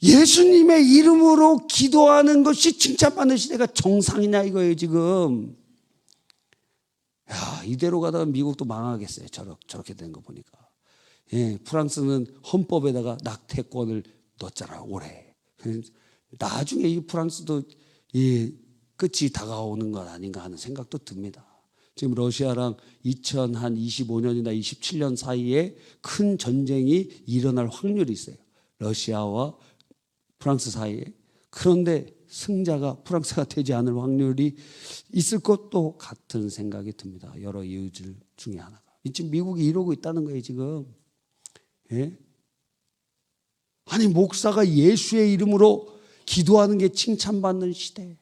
예수님의 이름으로 기도하는 것이 칭찬받는 시대가 정상이냐 이거예요 지금. 야, 이대로 가다가 미국도 망하겠어요. 저렇게 된 거 보니까. 프랑스는 헌법에다가 낙태권을 넣었잖아요, 올해. 나중에 이 프랑스도 끝이 다가오는 것 아닌가 하는 생각도 듭니다. 지금 러시아랑 2025년이나 27년 사이에 큰 전쟁이 일어날 확률이 있어요. 러시아와 프랑스 사이에. 그런데 승자가 프랑스가 되지 않을 확률이 있을 것도 같은 생각이 듭니다. 여러 이유들 중에 하나가. 지금 미국이 이러고 있다는 거예요 지금. 아니, 목사가 예수의 이름으로 기도하는 게 칭찬받는 시대,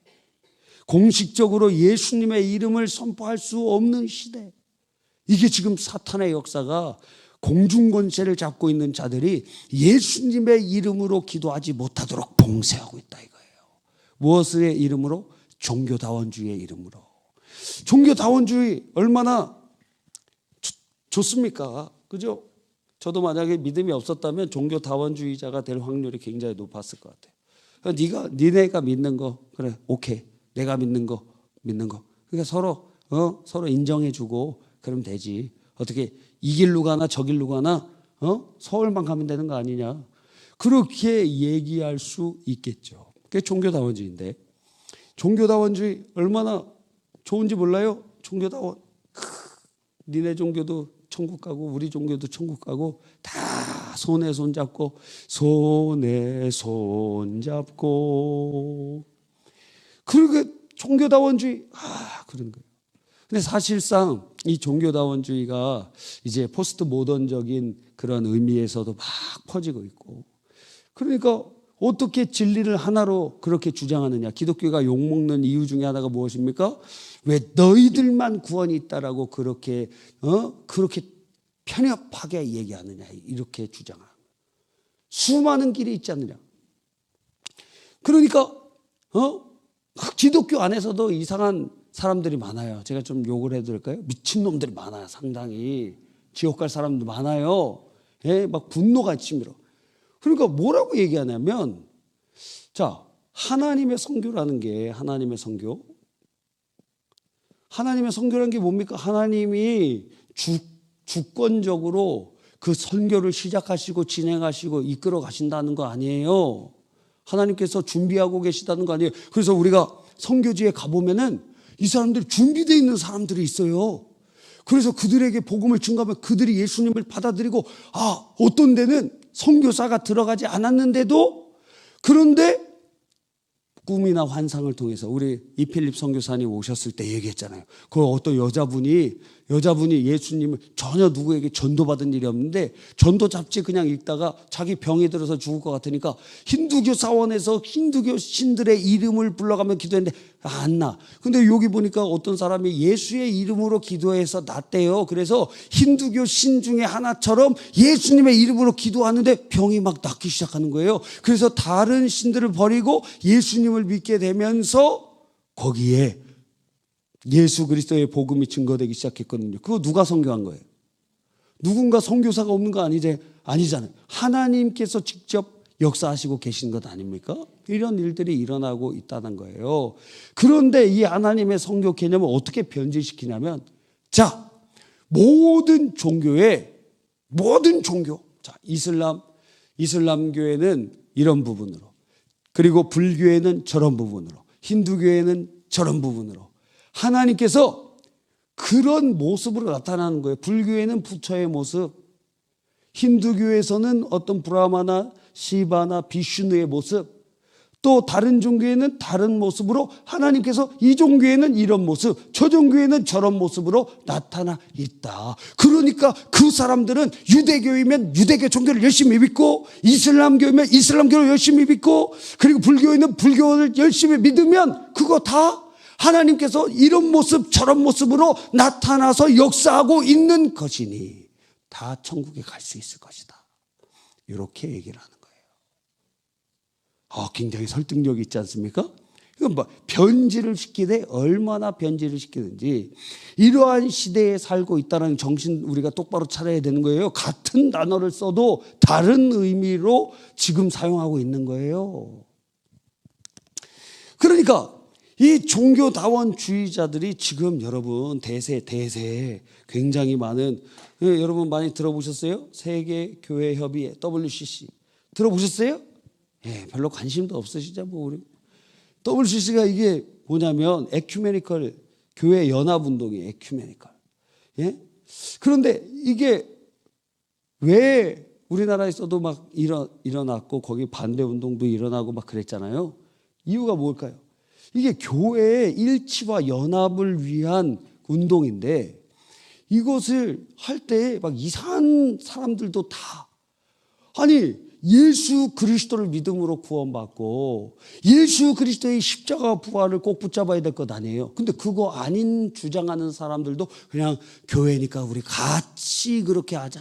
공식적으로 예수님의 이름을 선포할 수 없는 시대, 이게 지금 사탄의 역사가 공중권세를 잡고 있는 자들이 예수님의 이름으로 기도하지 못하도록 봉쇄하고 있다 이거예요. 무엇의 이름으로? 종교다원주의의 이름으로. 종교다원주의 얼마나 좋습니까? 그죠? 저도 만약에 믿음이 없었다면 종교다원주의자가 될 확률이 굉장히 높았을 것 같아요. 니네가 믿는 거 그래, 오케이. 내가 믿는 거. 그러니까 서로 인정해주고 그러면 되지. 어떻게 이 길로 가나 저 길로 가나 서울만 가면 되는 거 아니냐. 그렇게 얘기할 수 있겠죠. 그게 종교다원주의인데, 종교다원주의 얼마나 좋은지 몰라요? 종교다원. 니네 종교도 천국 가고 우리 종교도 천국 가고 다 손에 손 잡고 그렇게 종교다원주의 그런 거예요. 근데 사실상 이 종교다원주의가 이제 포스트 모던적인 그런 의미에서도 막 퍼지고 있고, 그러니까 어떻게 진리를 하나로 그렇게 주장하느냐. 기독교가 욕먹는 이유 중에 하나가 무엇입니까? 왜 너희들만 구원이 있다라고 그렇게 편협하게 얘기하느냐, 이렇게 주장하는 거예요. 수많은 길이 있지 않느냐. 그러니까 기독교 안에서도 이상한 사람들이 많아요. 제가 좀 욕을 해도 될까요? 미친놈들이 많아요. 상당히 지옥 갈 사람도 많아요. 막 분노가 치밀어. 그러니까 뭐라고 얘기하냐면, 자, 하나님의 선교라는 게, 하나님의 선교라는 게 뭡니까? 하나님이 주권적으로 그 선교를 시작하시고 진행하시고 이끌어 가신다는 거 아니에요. 하나님께서 준비하고 계시다는 거 아니에요. 그래서 우리가 선교지에 가보면은 이 사람들이 준비되어 있는 사람들이 있어요. 그래서 그들에게 복음을 증거하면 그들이 예수님을 받아들이고, 어떤 데는 선교사가 들어가지 않았는데도, 그런데 꿈이나 환상을 통해서 우리 이필립 선교사님 오셨을 때 얘기했잖아요. 그 어떤 여자분이 예수님을 전혀 누구에게 전도받은 일이 없는데 전도 잡지 그냥 읽다가 자기 병이 들어서 죽을 것 같으니까 힌두교 사원에서 힌두교 신들의 이름을 불러가며 기도했는데 안 나. 근데 여기 보니까 어떤 사람이 예수의 이름으로 기도해서 낫대요. 그래서 힌두교 신 중에 하나처럼 예수님의 이름으로 기도하는데 병이 막 낫기 시작하는 거예요. 그래서 다른 신들을 버리고 예수님을 믿게 되면서 거기에 예수 그리스도의 복음이 증거되기 시작했거든요. 그거 누가 선교한 거예요? 누군가 선교사가 없는 거 아니잖아요. 하나님께서 직접 역사하시고 계신 것 아닙니까? 이런 일들이 일어나고 있다는 거예요. 그런데 이 하나님의 선교 개념을 어떻게 변질시키냐면, 자, 모든 종교, 자, 이슬람교회는 이런 부분으로, 그리고 불교회는 저런 부분으로, 힌두교회는 저런 부분으로 하나님께서 그런 모습으로 나타나는 거예요. 불교에는 부처의 모습, 힌두교에서는 어떤 브라마나 시바나 비슈누의 모습, 또 다른 종교에는 다른 모습으로 하나님께서 이 종교에는 이런 모습, 저 종교에는 저런 모습으로 나타나 있다. 그러니까 그 사람들은 유대교이면 유대교 종교를 열심히 믿고, 이슬람교이면 이슬람교를 열심히 믿고, 그리고 불교인은 불교를 열심히 믿으면 그거 다 하나님께서 이런 모습 저런 모습으로 나타나서 역사하고 있는 것이니 다 천국에 갈 수 있을 것이다. 이렇게 얘기를 하는 거예요. 굉장히 설득력이 있지 않습니까? 이건 뭐 변질을 시키되 얼마나 변질을 시키는지, 이러한 시대에 살고 있다는 정신 우리가 똑바로 차려야 되는 거예요. 같은 단어를 써도 다른 의미로 지금 사용하고 있는 거예요. 그러니까 이 종교다원주의자들이 지금 여러분 대세 굉장히 많은, 여러분 많이 들어보셨어요? 세계교회협의회 WCC 들어보셨어요? 별로 관심도 없으시죠? 뭐 우리 WCC가 이게 뭐냐면 에큐메니컬 교회 연합운동이에요. 에큐메니컬. 그런데 이게 왜 우리나라에서도 막 일어났고 거기 반대 운동도 일어나고 막 그랬잖아요. 이유가 뭘까요? 이게 교회의 일치와 연합을 위한 운동인데, 이것을 할 때 막 이상한 사람들도 다, 아니 예수 그리스도를 믿음으로 구원받고 예수 그리스도의 십자가 부활을 꼭 붙잡아야 될 것 아니에요. 근데 그거 아닌 주장하는 사람들도 그냥 교회니까 우리 같이 그렇게 하자.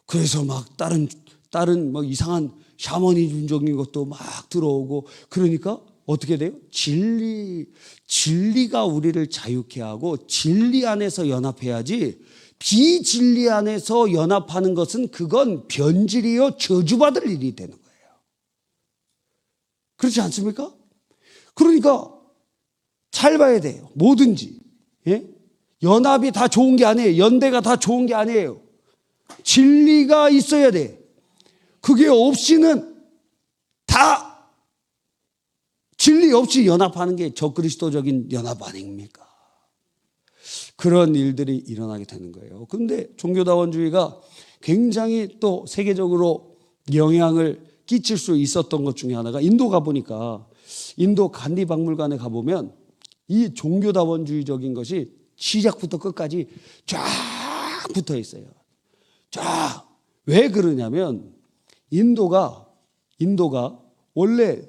그래서 막 다른 막 이상한 샤머니즘적인 것도 막 들어오고, 그러니까 어떻게 돼요? 진리가 우리를 자유케 하고 진리 안에서 연합해야지, 비진리 안에서 연합하는 것은 그건 변질이요 저주받을 일이 되는 거예요. 그렇지 않습니까? 그러니까 잘 봐야 돼요. 뭐든지 연합이 다 좋은 게 아니에요. 연대가 다 좋은 게 아니에요. 진리가 있어야 돼. 그게 없이는 다, 진리 없이 연합하는 게 적그리스도적인 연합 아닙니까? 그런 일들이 일어나게 되는 거예요. 그런데 종교다원주의가 굉장히 또 세계적으로 영향을 끼칠 수 있었던 것 중에 하나가, 인도 가보니까, 인도 간디 박물관에 가보면 이 종교다원주의적인 것이 시작부터 끝까지 쫙 붙어 있어요. 쫙. 왜 그러냐면 인도가 원래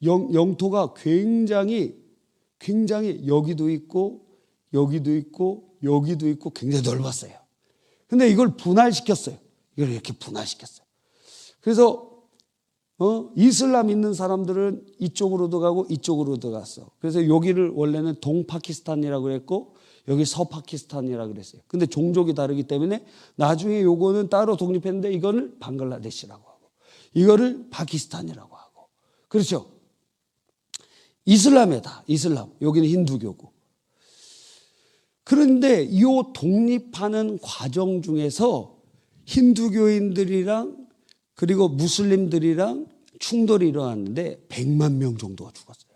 영토가 굉장히 여기도 있고 굉장히 넓었어요. 근데 이걸 분할시켰어요. 이걸 이렇게 분할시켰어요. 그래서 이슬람 있는 사람들은 이쪽으로도 가고 이쪽으로도 갔어. 그래서 여기를 원래는 동파키스탄이라고 그랬고 여기 서파키스탄이라고 그랬어요. 근데 종족이 다르기 때문에 나중에 요거는 따로 독립했는데 이거를 방글라데시라고 하고 이거를 파키스탄이라고 하고, 그렇죠? 이슬람이다. 이슬람. 여기는 힌두교고. 그런데 이 독립하는 과정 중에서 힌두교인들이랑 그리고 무슬림들이랑 충돌이 일어났는데 100만 명 정도가 죽었어요.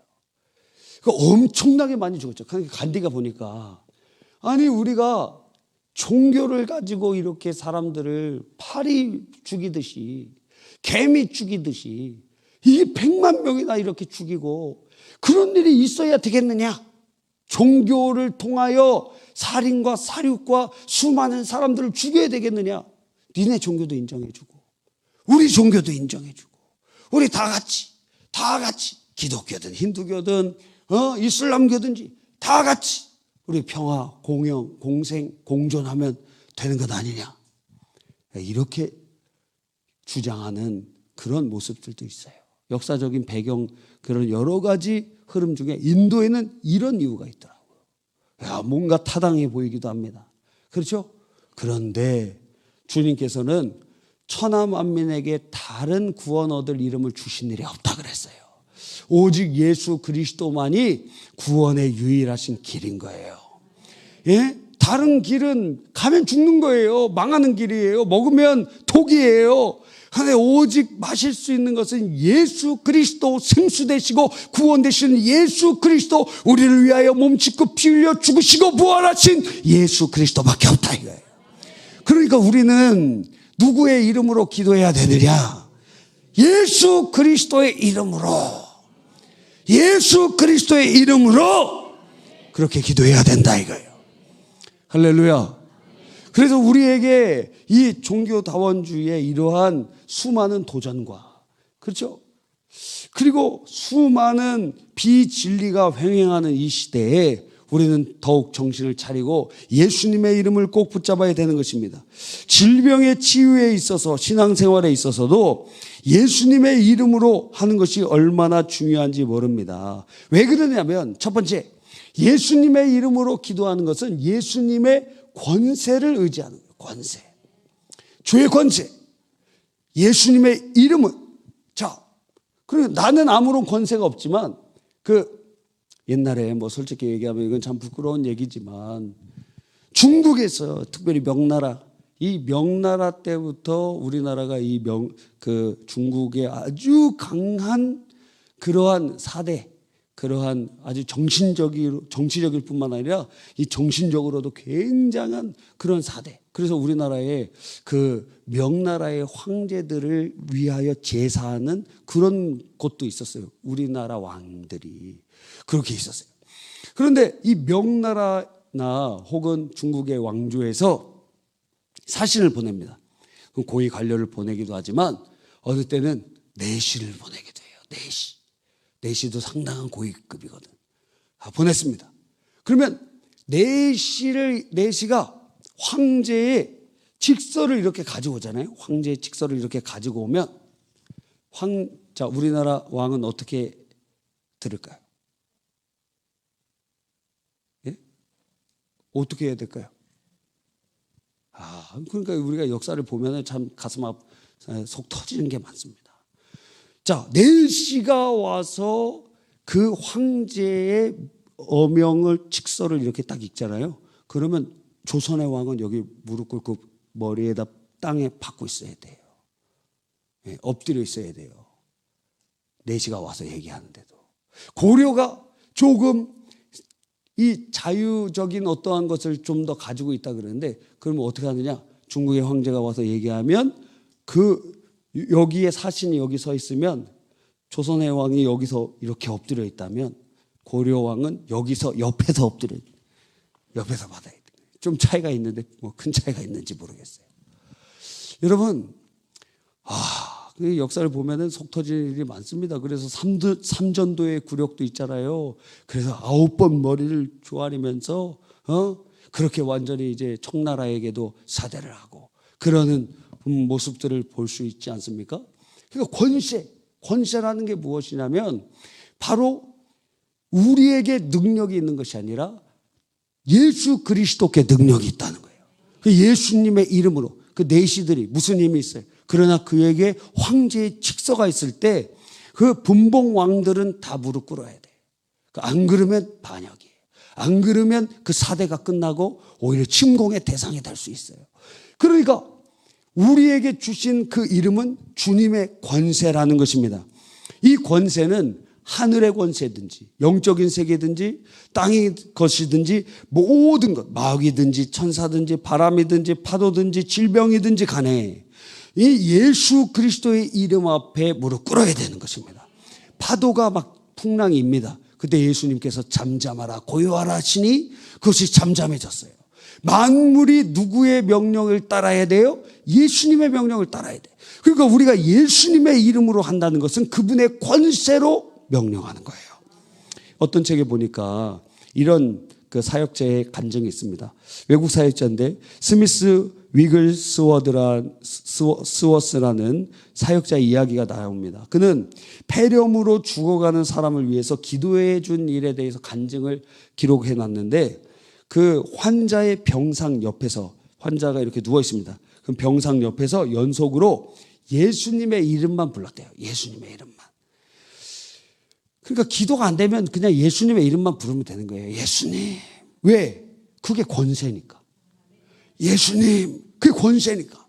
엄청나게 많이 죽었죠. 그러니까 간디가 보니까, 아니 우리가 종교를 가지고 이렇게 사람들을 파리 죽이듯이 개미 죽이듯이 이 100만 명이나 이렇게 죽이고 그런 일이 있어야 되겠느냐? 종교를 통하여 살인과 살육과 수많은 사람들을 죽여야 되겠느냐? 니네 종교도 인정해주고 우리 종교도 인정해주고 우리 다 같이 기독교든 힌두교든 이슬람교든지 다 같이 우리 평화, 공영, 공생, 공존하면 되는 것 아니냐? 이렇게 주장하는 그런 모습들도 있어요. 역사적인 배경, 그런 여러 가지 흐름 중에 인도에는 이런 이유가 있더라고요. 뭔가 타당해 보이기도 합니다. 그렇죠? 그런데 주님께서는 천하 만민에게 다른 구원 얻을 이름을 주신 일이 없다 그랬어요. 오직 예수 그리스도만이 구원의 유일하신 길인 거예요. 예? 다른 길은 가면 죽는 거예요. 망하는 길이에요. 먹으면 독이에요. 그런데 오직 마실 수 있는 것은 예수 그리스도, 생수되시고 구원되시는 예수 그리스도, 우리를 위하여 몸짓고 피 흘려 죽으시고 부활하신 예수 그리스도밖에 없다 이거예요. 그러니까 우리는 누구의 이름으로 기도해야 되느냐? 예수 그리스도의 이름으로, 예수 그리스도의 이름으로 그렇게 기도해야 된다 이거예요. 할렐루야. 그래서 우리에게 이 종교다원주의의 이러한 수많은 도전과, 그렇죠? 그리고 수많은 비진리가 횡행하는 이 시대에 우리는 더욱 정신을 차리고 예수님의 이름을 꼭 붙잡아야 되는 것입니다. 질병의 치유에 있어서, 신앙생활에 있어서도 예수님의 이름으로 하는 것이 얼마나 중요한지 모릅니다. 왜 그러냐면, 첫 번째, 예수님의 이름으로 기도하는 것은 예수님의 권세를 의지하는 거예요. 권세. 주의 권세. 예수님의 이름은, 자, 그리고 나는 아무런 권세가 없지만, 옛날에 솔직히 얘기하면 이건 참 부끄러운 얘기지만, 중국에서 특별히 명나라, 이 명나라 때부터 우리나라가 중국의 아주 강한 그러한 사대, 그러한 아주 정치적일 뿐만 아니라 이 정신적으로도 굉장한 그런 사대. 그래서 우리나라에 명나라의 황제들을 위하여 제사하는 그런 곳도 있었어요. 우리나라 왕들이 그렇게 있었어요. 그런데 이 명나라나 혹은 중국의 왕조에서 사신을 보냅니다. 고위 관료를 보내기도 하지만 어느 때는 내시를 보내기도 해요. 내시도 상당한 고위급이거든. 보냈습니다. 그러면 내시가 황제의 직서를 이렇게 가지고 오잖아요. 황제의 직서를 이렇게 가지고 오면 우리나라 왕은 어떻게 들을까요? 예? 어떻게 해야 될까요? 그러니까 우리가 역사를 보면 참 가슴 속 터지는 게 많습니다. 자, 내시가 와서 그 황제의 어명을 직서를 이렇게 딱 읽잖아요. 그러면 조선의 왕은 여기 무릎 꿇고 머리에다 땅에 박고 있어야 돼요. 예, 엎드려 있어야 돼요. 내시가 와서 얘기하는데도. 고려가 조금 이 자유적인 어떠한 것을 좀 더 가지고 있다 그러는데, 그러면 어떻게 하느냐? 중국의 황제가 와서 얘기하면 여기에 사신이 여기 서 있으면 조선의 왕이 여기서 이렇게 엎드려 있다면 고려 왕은 여기서 옆에서 옆에서 받아야 돼요. 좀 차이가 있는데 큰 차이가 있는지 모르겠어요. 여러분, 그 역사를 보면은 속 터질 일이 많습니다. 그래서 삼전도의 굴욕도 있잖아요. 그래서 9번 머리를 조아리면서 그렇게 완전히 이제 청나라에게도 사대를 하고 그러는 모습들을 볼 수 있지 않습니까? 그러니까 권세라는 게 무엇이냐면 바로 우리에게 능력이 있는 것이 아니라 예수 그리스도께 능력이 있다는 거예요. 그 예수님의 이름으로 그 내시들이 무슨 힘이 있어요? 그러나 그에게 황제의 직서가 있을 때 그 분봉 왕들은 다 무릎 꿇어야 돼. 안 그러면 반역이에요. 안 그러면 그 사대가 끝나고 오히려 침공의 대상이 될 수 있어요. 그러니까 우리에게 주신 그 이름은 주님의 권세라는 것입니다. 이 권세는 하늘의 권세든지 영적인 세계든지 땅의 것이든지 모든 것, 마귀든지 천사든지 바람이든지 파도든지 질병이든지 간에 이 예수 그리스도의 이름 앞에 무릎 꿇어야 되는 것입니다. 파도가 막 풍랑입니다. 그때 예수님께서 잠잠하라 고요하라 하시니 그것이 잠잠해졌어요. 만물이 누구의 명령을 따라야 돼요? 예수님의 명령을 따라야 돼요. 그러니까 우리가 예수님의 이름으로 한다는 것은 그분의 권세로 명령하는 거예요. 어떤 책에 보니까 이런 그 사역자의 간증이 있습니다. 외국 사역자인데 스미스 위글스워스라는 사역자의 이야기가 나옵니다. 그는 폐렴으로 죽어가는 사람을 위해서 기도해 준 일에 대해서 간증을 기록해 놨는데 그 환자의 병상 옆에서 환자가 이렇게 누워 있습니다. 그 병상 옆에서 연속으로 예수님의 이름만 불렀대요. 예수님의 이름만. 그러니까 기도가 안 되면 그냥 예수님의 이름만 부르면 되는 거예요. 예수님. 왜? 그게 권세니까. 예수님. 그게 권세니까.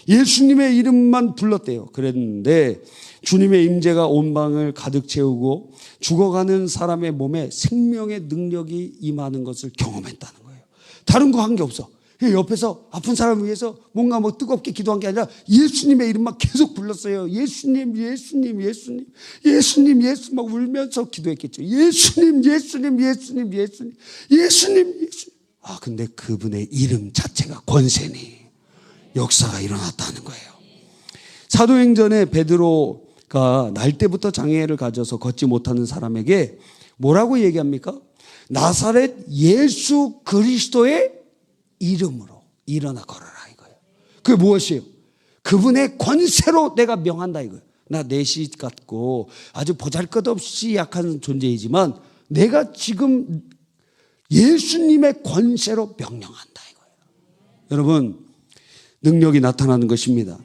예수님의 이름만 불렀대요. 그랬는데 주님의 임재가 온 방을 가득 채우고 죽어가는 사람의 몸에 생명의 능력이 임하는 것을 경험했다는 거예요. 다른 거 한 게 없어. 옆에서 아픈 사람을 위해서 뭔가 뭐 뜨겁게 기도한 게 아니라 예수님의 이름만 계속 불렀어요. 예수님, 예수님, 예수님, 예수님, 예수 막 울면서 기도했겠죠. 예수님, 예수님, 예수님, 예수님, 예수님, 예수님. 아, 근데 그분의 이름 자체가 권세니 역사가 일어났다는 거예요. 사도행전에 베드로가 날 때부터 장애를 가져서 걷지 못하는 사람에게 뭐라고 얘기합니까? 나사렛 예수 그리스도의 이름으로 일어나 걸어라 이거예요. 그게 무엇이에요? 그분의 권세로 내가 명한다 이거예요. 나 내시 같고 아주 보잘것없이 약한 존재이지만 내가 지금 예수님의 권세로 명령한다 이거예요. 여러분 능력이 나타나는 것입니다.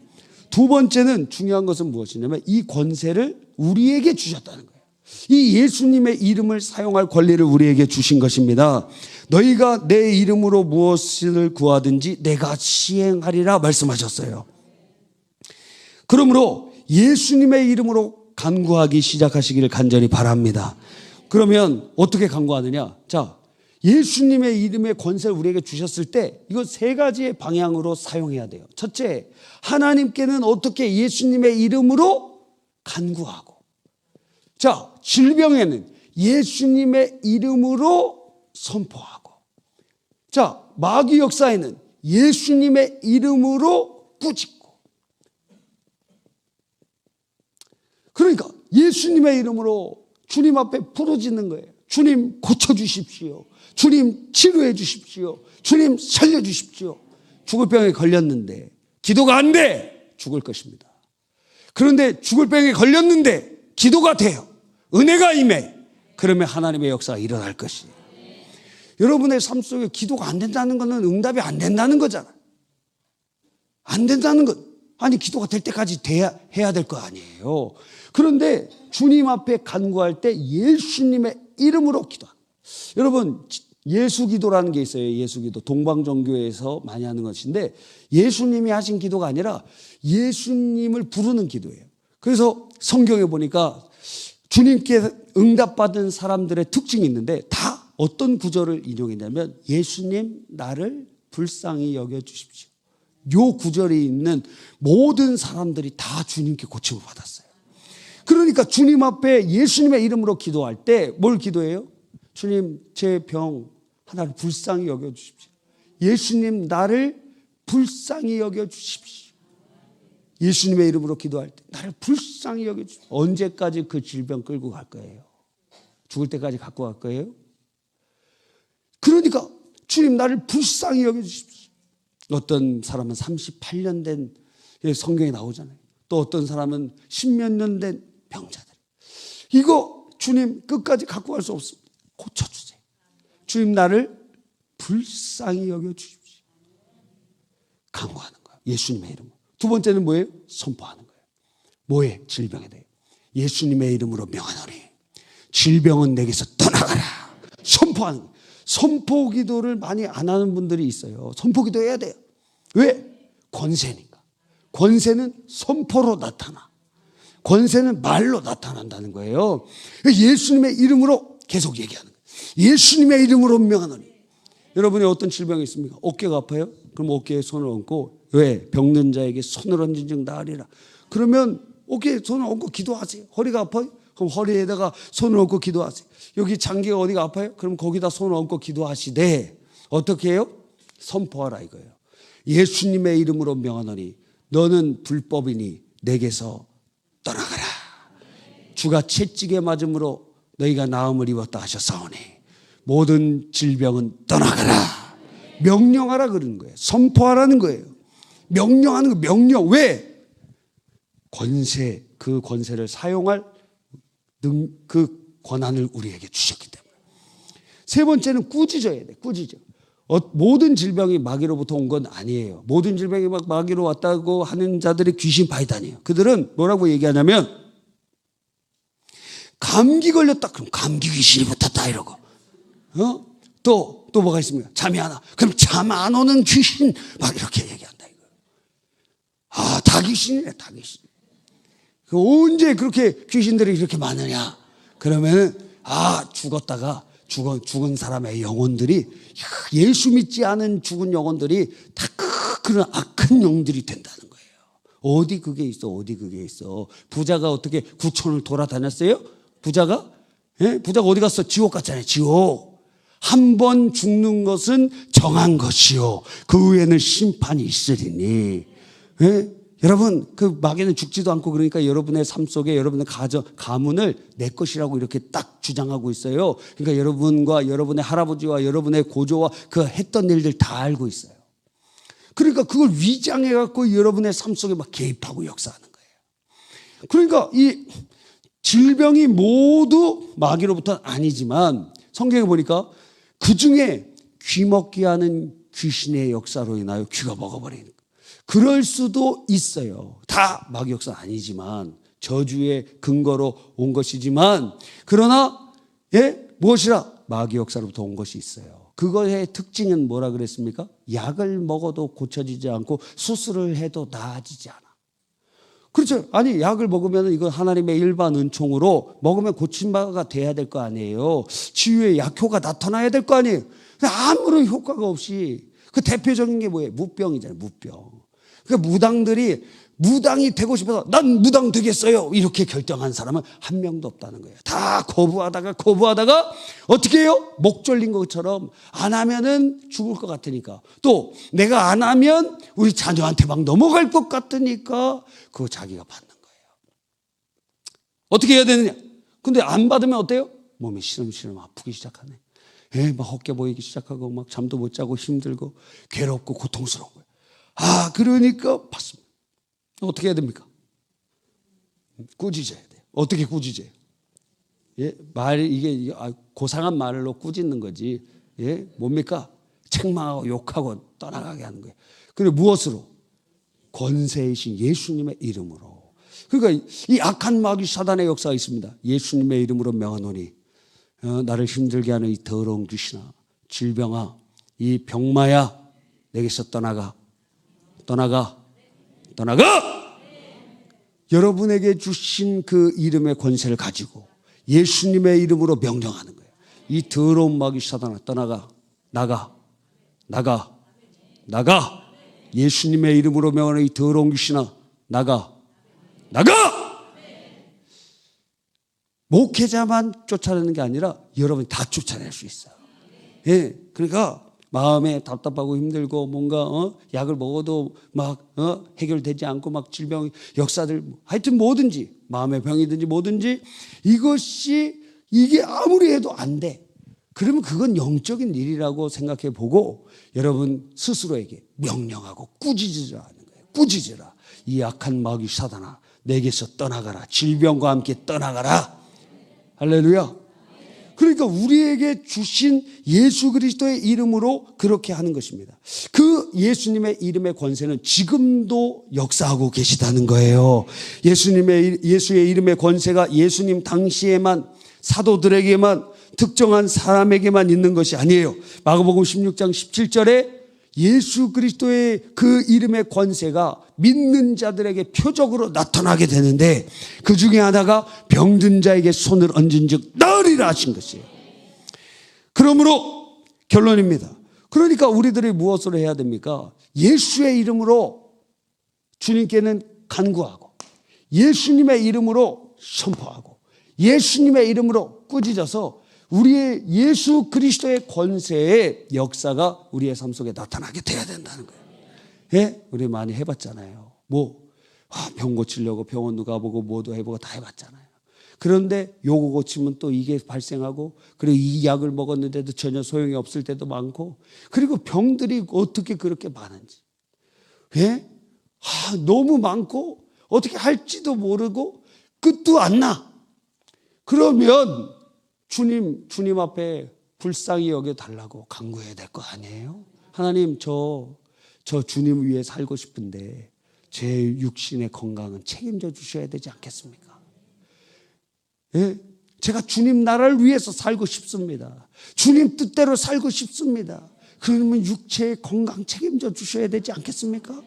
두 번째는 중요한 것은 무엇이냐면 이 권세를 우리에게 주셨다는 거예요. 이 예수님의 이름을 사용할 권리를 우리에게 주신 것입니다. 너희가 내 이름으로 무엇을 구하든지 내가 시행하리라 말씀하셨어요. 그러므로 예수님의 이름으로 간구하기 시작하시기를 간절히 바랍니다. 그러면 어떻게 간구하느냐? 자, 예수님의 이름의 권세를 우리에게 주셨을 때 이거 세 가지의 방향으로 사용해야 돼요. 첫째, 하나님께는 어떻게 예수님의 이름으로 간구하고, 자, 질병에는 예수님의 이름으로 선포하고, 자, 마귀 역사에는 예수님의 이름으로 꾸짖고. 그러니까 예수님의 이름으로 주님 앞에 부르짖는 거예요. 주님 고쳐주십시오. 주님 치료해 주십시오. 주님 살려주십시오. 죽을 병에 걸렸는데 기도가 안 돼. 죽을 것입니다. 그런데 죽을 병에 걸렸는데 기도가 돼요. 은혜가 임해. 그러면 하나님의 역사가 일어날 것이에요. 여러분의 삶 속에 기도가 안 된다는 것은 응답이 안 된다는 거잖아요. 안 된다는 것. 아니 기도가 될 때까지 해야 될 거 아니에요. 그런데 주님 앞에 간구할 때 예수님의 이름으로 기도합니다. 여러분 예수기도라는 게 있어요. 예수기도. 동방정교에서 많이 하는 것인데 예수님이 하신 기도가 아니라 예수님을 부르는 기도예요. 그래서 성경에 보니까 주님께 응답받은 사람들의 특징이 있는데 다 어떤 구절을 인용했냐면 예수님 나를 불쌍히 여겨주십시오. 요 구절이 있는 모든 사람들이 다 주님께 고침을 받았어요. 그러니까 주님 앞에 예수님의 이름으로 기도할 때 뭘 기도해요? 주님 제 병 하나를 불쌍히 여겨주십시오. 예수님 나를 불쌍히 여겨주십시오. 예수님의 이름으로 기도할 때 나를 불쌍히 여겨주십시오. 언제까지 그 질병 끌고 갈 거예요? 죽을 때까지 갖고 갈 거예요? 그러니까 주님 나를 불쌍히 여겨주십시오. 어떤 사람은 38년 된 성경에 나오잖아요. 또 어떤 사람은 10몇 년 된 병자들. 이거 주님 끝까지 갖고 갈 수 없습니다. 고쳐주세요. 주님 나를 불쌍히 여겨주십시오. 간구하는 거예요. 예수님의 이름으로. 두 번째는 뭐예요? 선포하는 거예요. 뭐에? 질병에 대해. 예수님의 이름으로 명하노니 질병은 내게서 떠나가라. 선포하는 거예요. 선포 기도를 많이 안 하는 분들이 있어요. 선포 기도 해야 돼요. 왜? 권세니까. 권세는 선포로 나타나. 권세는 말로 나타난다는 거예요. 예수님의 이름으로 계속 얘기하는 거예요. 예수님의 이름으로 명하노니. 여러분이 어떤 질병이 있습니까? 어깨가 아파요? 그럼 어깨에 손을 얹고 왜? 병든 자에게 손을 얹은 즉 나으리라. 그러면 오케이, 손을 얹고 기도하세요. 허리가 아파요? 그럼 허리에다가 손을 얹고 기도하세요. 여기 장기가 어디가 아파요? 그럼 거기다 손을 얹고 기도하시되 어떻게 해요? 선포하라 이거예요. 예수님의 이름으로 명하노니 너는 불법이니 내게서 떠나가라. 주가 채찍에 맞음으로 너희가 나음을 입었다 하셨사오니 모든 질병은 떠나가라. 명령하라 그러는 거예요. 선포하라는 거예요. 명령하는 거. 명령. 왜? 권세, 그 권세를 사용할 그 권한을 우리에게 주셨기 때문에. 세 번째는 꾸짖어야 돼. 꾸짖어. 모든 질병이 마귀로부터 온 건 아니에요. 모든 질병이 막 마귀로 왔다고 하는 자들이 귀신 바이단이에요. 그들은 뭐라고 얘기하냐면 감기 걸렸다 그럼 감기 귀신이 붙었다 이러고, 또 뭐가 있습니까? 잠이 안 와. 그럼 잠 안 오는 귀신 막 이렇게 얘기한다 이거. 아, 다 귀신이네, 다 귀신. 언제 그렇게 귀신들이 이렇게 많으냐? 그러면은 죽었다가 죽은 사람의 영혼들이, 예수 믿지 않은 죽은 영혼들이 다 그런 악한 영들이 된다는 거예요. 어디 그게 있어? 어디 그게 있어? 부자가 어떻게 구촌을 돌아다녔어요? 부자가? 예? 부자가 어디 갔어? 지옥 갔잖아요. 지옥. 한 번 죽는 것은 정한 것이요 그 후에는 심판이 있으리니. 예? 여러분, 그 마귀는 죽지도 않고, 그러니까 여러분의 삶 속에 여러분의 가문을 내 것이라고 이렇게 딱 주장하고 있어요. 그러니까 여러분과 여러분의 할아버지와 여러분의 고조와 그 했던 일들 다 알고 있어요. 그러니까 그걸 위장해 갖고 여러분의 삶 속에 막 개입하고 역사하는 거예요. 그러니까 이 질병이 모두 마귀로부터는 아니지만 성경에 보니까 그 중에 귀 먹게 하는 귀신의 역사로 인하여 귀가 먹어버리는 거예요. 그럴 수도 있어요. 다 마귀 역사 아니지만 저주의 근거로 온 것이지만, 그러나 무엇이라? 마귀 역사로부터 온 것이 있어요. 그거의 특징은 뭐라 그랬습니까? 약을 먹어도 고쳐지지 않고 수술을 해도 나아지지 않아. 그렇죠. 아니, 약을 먹으면 이건 하나님의 일반 은총으로 먹으면 고침바가 돼야 될 거 아니에요. 치유의 약효가 나타나야 될 거 아니에요. 아무런 효과가 없이, 그 대표적인 게 뭐예요? 무병이잖아요. 무병. 그러니까 무당이 되고 싶어서 난 무당 되겠어요 이렇게 결정한 사람은 한 명도 없다는 거예요. 다 거부하다가 어떻게 해요? 목 졸린 것처럼 안 하면은 죽을 것 같으니까, 또 내가 안 하면 우리 자녀한테 막 넘어갈 것 같으니까 그거 자기가 받는 거예요. 어떻게 해야 되느냐? 근데 안 받으면 어때요? 몸이 시름시름 아프기 시작하네. 막 헛개 보이기 시작하고 막 잠도 못 자고 힘들고 괴롭고 고통스러운 거예요. 그러니까 받습니다. 어떻게 해야 됩니까? 꾸짖어야 돼요. 어떻게 꾸짖어요? 이게 고상한 말로 꾸짖는 거지. 뭡니까? 책망하고 욕하고 떠나가게 하는 거예요. 그리고 무엇으로? 권세이신 예수님의 이름으로. 그러니까 이 악한 마귀 사단의 역사가 있습니다. 예수님의 이름으로 명하노니 나를 힘들게 하는 이 더러운 귀신아, 질병아, 이 병마야, 내게서 떠나가. 여러분에게 주신 그 이름의 권세를 가지고 예수님의 이름으로 명령하는 거예요. 이 더러운 마귀 사단아, 떠나가. 나가. 예수님의 이름으로 명하는 이 더러운 귀신아, 나가. 목회자만 쫓아내는 게 아니라 여러분이 다 쫓아낼 수 있어요. 그러니까 마음에 답답하고 힘들고 뭔가 약을 먹어도 막 해결되지 않고 막 질병 역사들, 하여튼 뭐든지 마음의 병이든지 뭐든지 이게 아무리 해도 안 돼. 그러면 그건 영적인 일이라고 생각해 보고 여러분 스스로에게 명령하고 꾸짖으라 하는 거예요. 꾸짖으라. 이 악한 마귀 사단아, 내게서 떠나가라. 질병과 함께 떠나가라. 할렐루야. 그러니까 우리에게 주신 예수 그리스도의 이름으로 그렇게 하는 것입니다. 그 예수님의 이름의 권세는 지금도 역사하고 계시다는 거예요. 예수의 이름의 권세가 예수님 당시에만, 사도들에게만, 특정한 사람에게만 있는 것이 아니에요. 마가복음 16장 17절에 예수 그리스도의 그 이름의 권세가 믿는 자들에게 표적으로 나타나게 되는데, 그 중에 하나가 병든 자에게 손을 얹은 즉 나으리라 하신 것이에요. 그러므로 결론입니다. 그러니까 우리들이 무엇을 해야 됩니까? 예수의 이름으로 주님께는 간구하고 예수님의 이름으로 선포하고 예수님의 이름으로 꾸짖어서 우리의 예수 그리스도의 권세의 역사가 우리의 삶 속에 나타나게 돼야 된다는 거예요. 예? 우리 많이 해봤잖아요. 병 고치려고 병원도 가보고 뭐도 해보고 다 해봤잖아요. 그런데 요거 고치면 또 이게 발생하고, 그리고 이 약을 먹었는데도 전혀 소용이 없을 때도 많고, 그리고 병들이 어떻게 그렇게 많은지. 예? 너무 많고 어떻게 할지도 모르고 끝도 안 나. 그러면 주님 앞에 불쌍히 여겨달라고 간구해야 될 거 아니에요? 하나님, 저 주님 위해 살고 싶은데 제 육신의 건강은 책임져 주셔야 되지 않겠습니까? 예? 제가 주님 나라를 위해서 살고 싶습니다. 주님 뜻대로 살고 싶습니다. 그러면 육체의 건강 책임져 주셔야 되지 않겠습니까?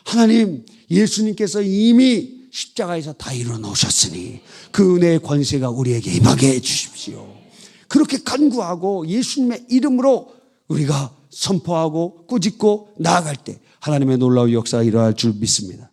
하나님, 예수님께서 이미 십자가에서 다 이루어 놓으셨으니 그 은혜의 권세가 우리에게 임하게 해 주십시오. 그렇게 간구하고 예수님의 이름으로 우리가 선포하고 꾸짖고 나아갈 때 하나님의 놀라운 역사가 일어날 줄 믿습니다.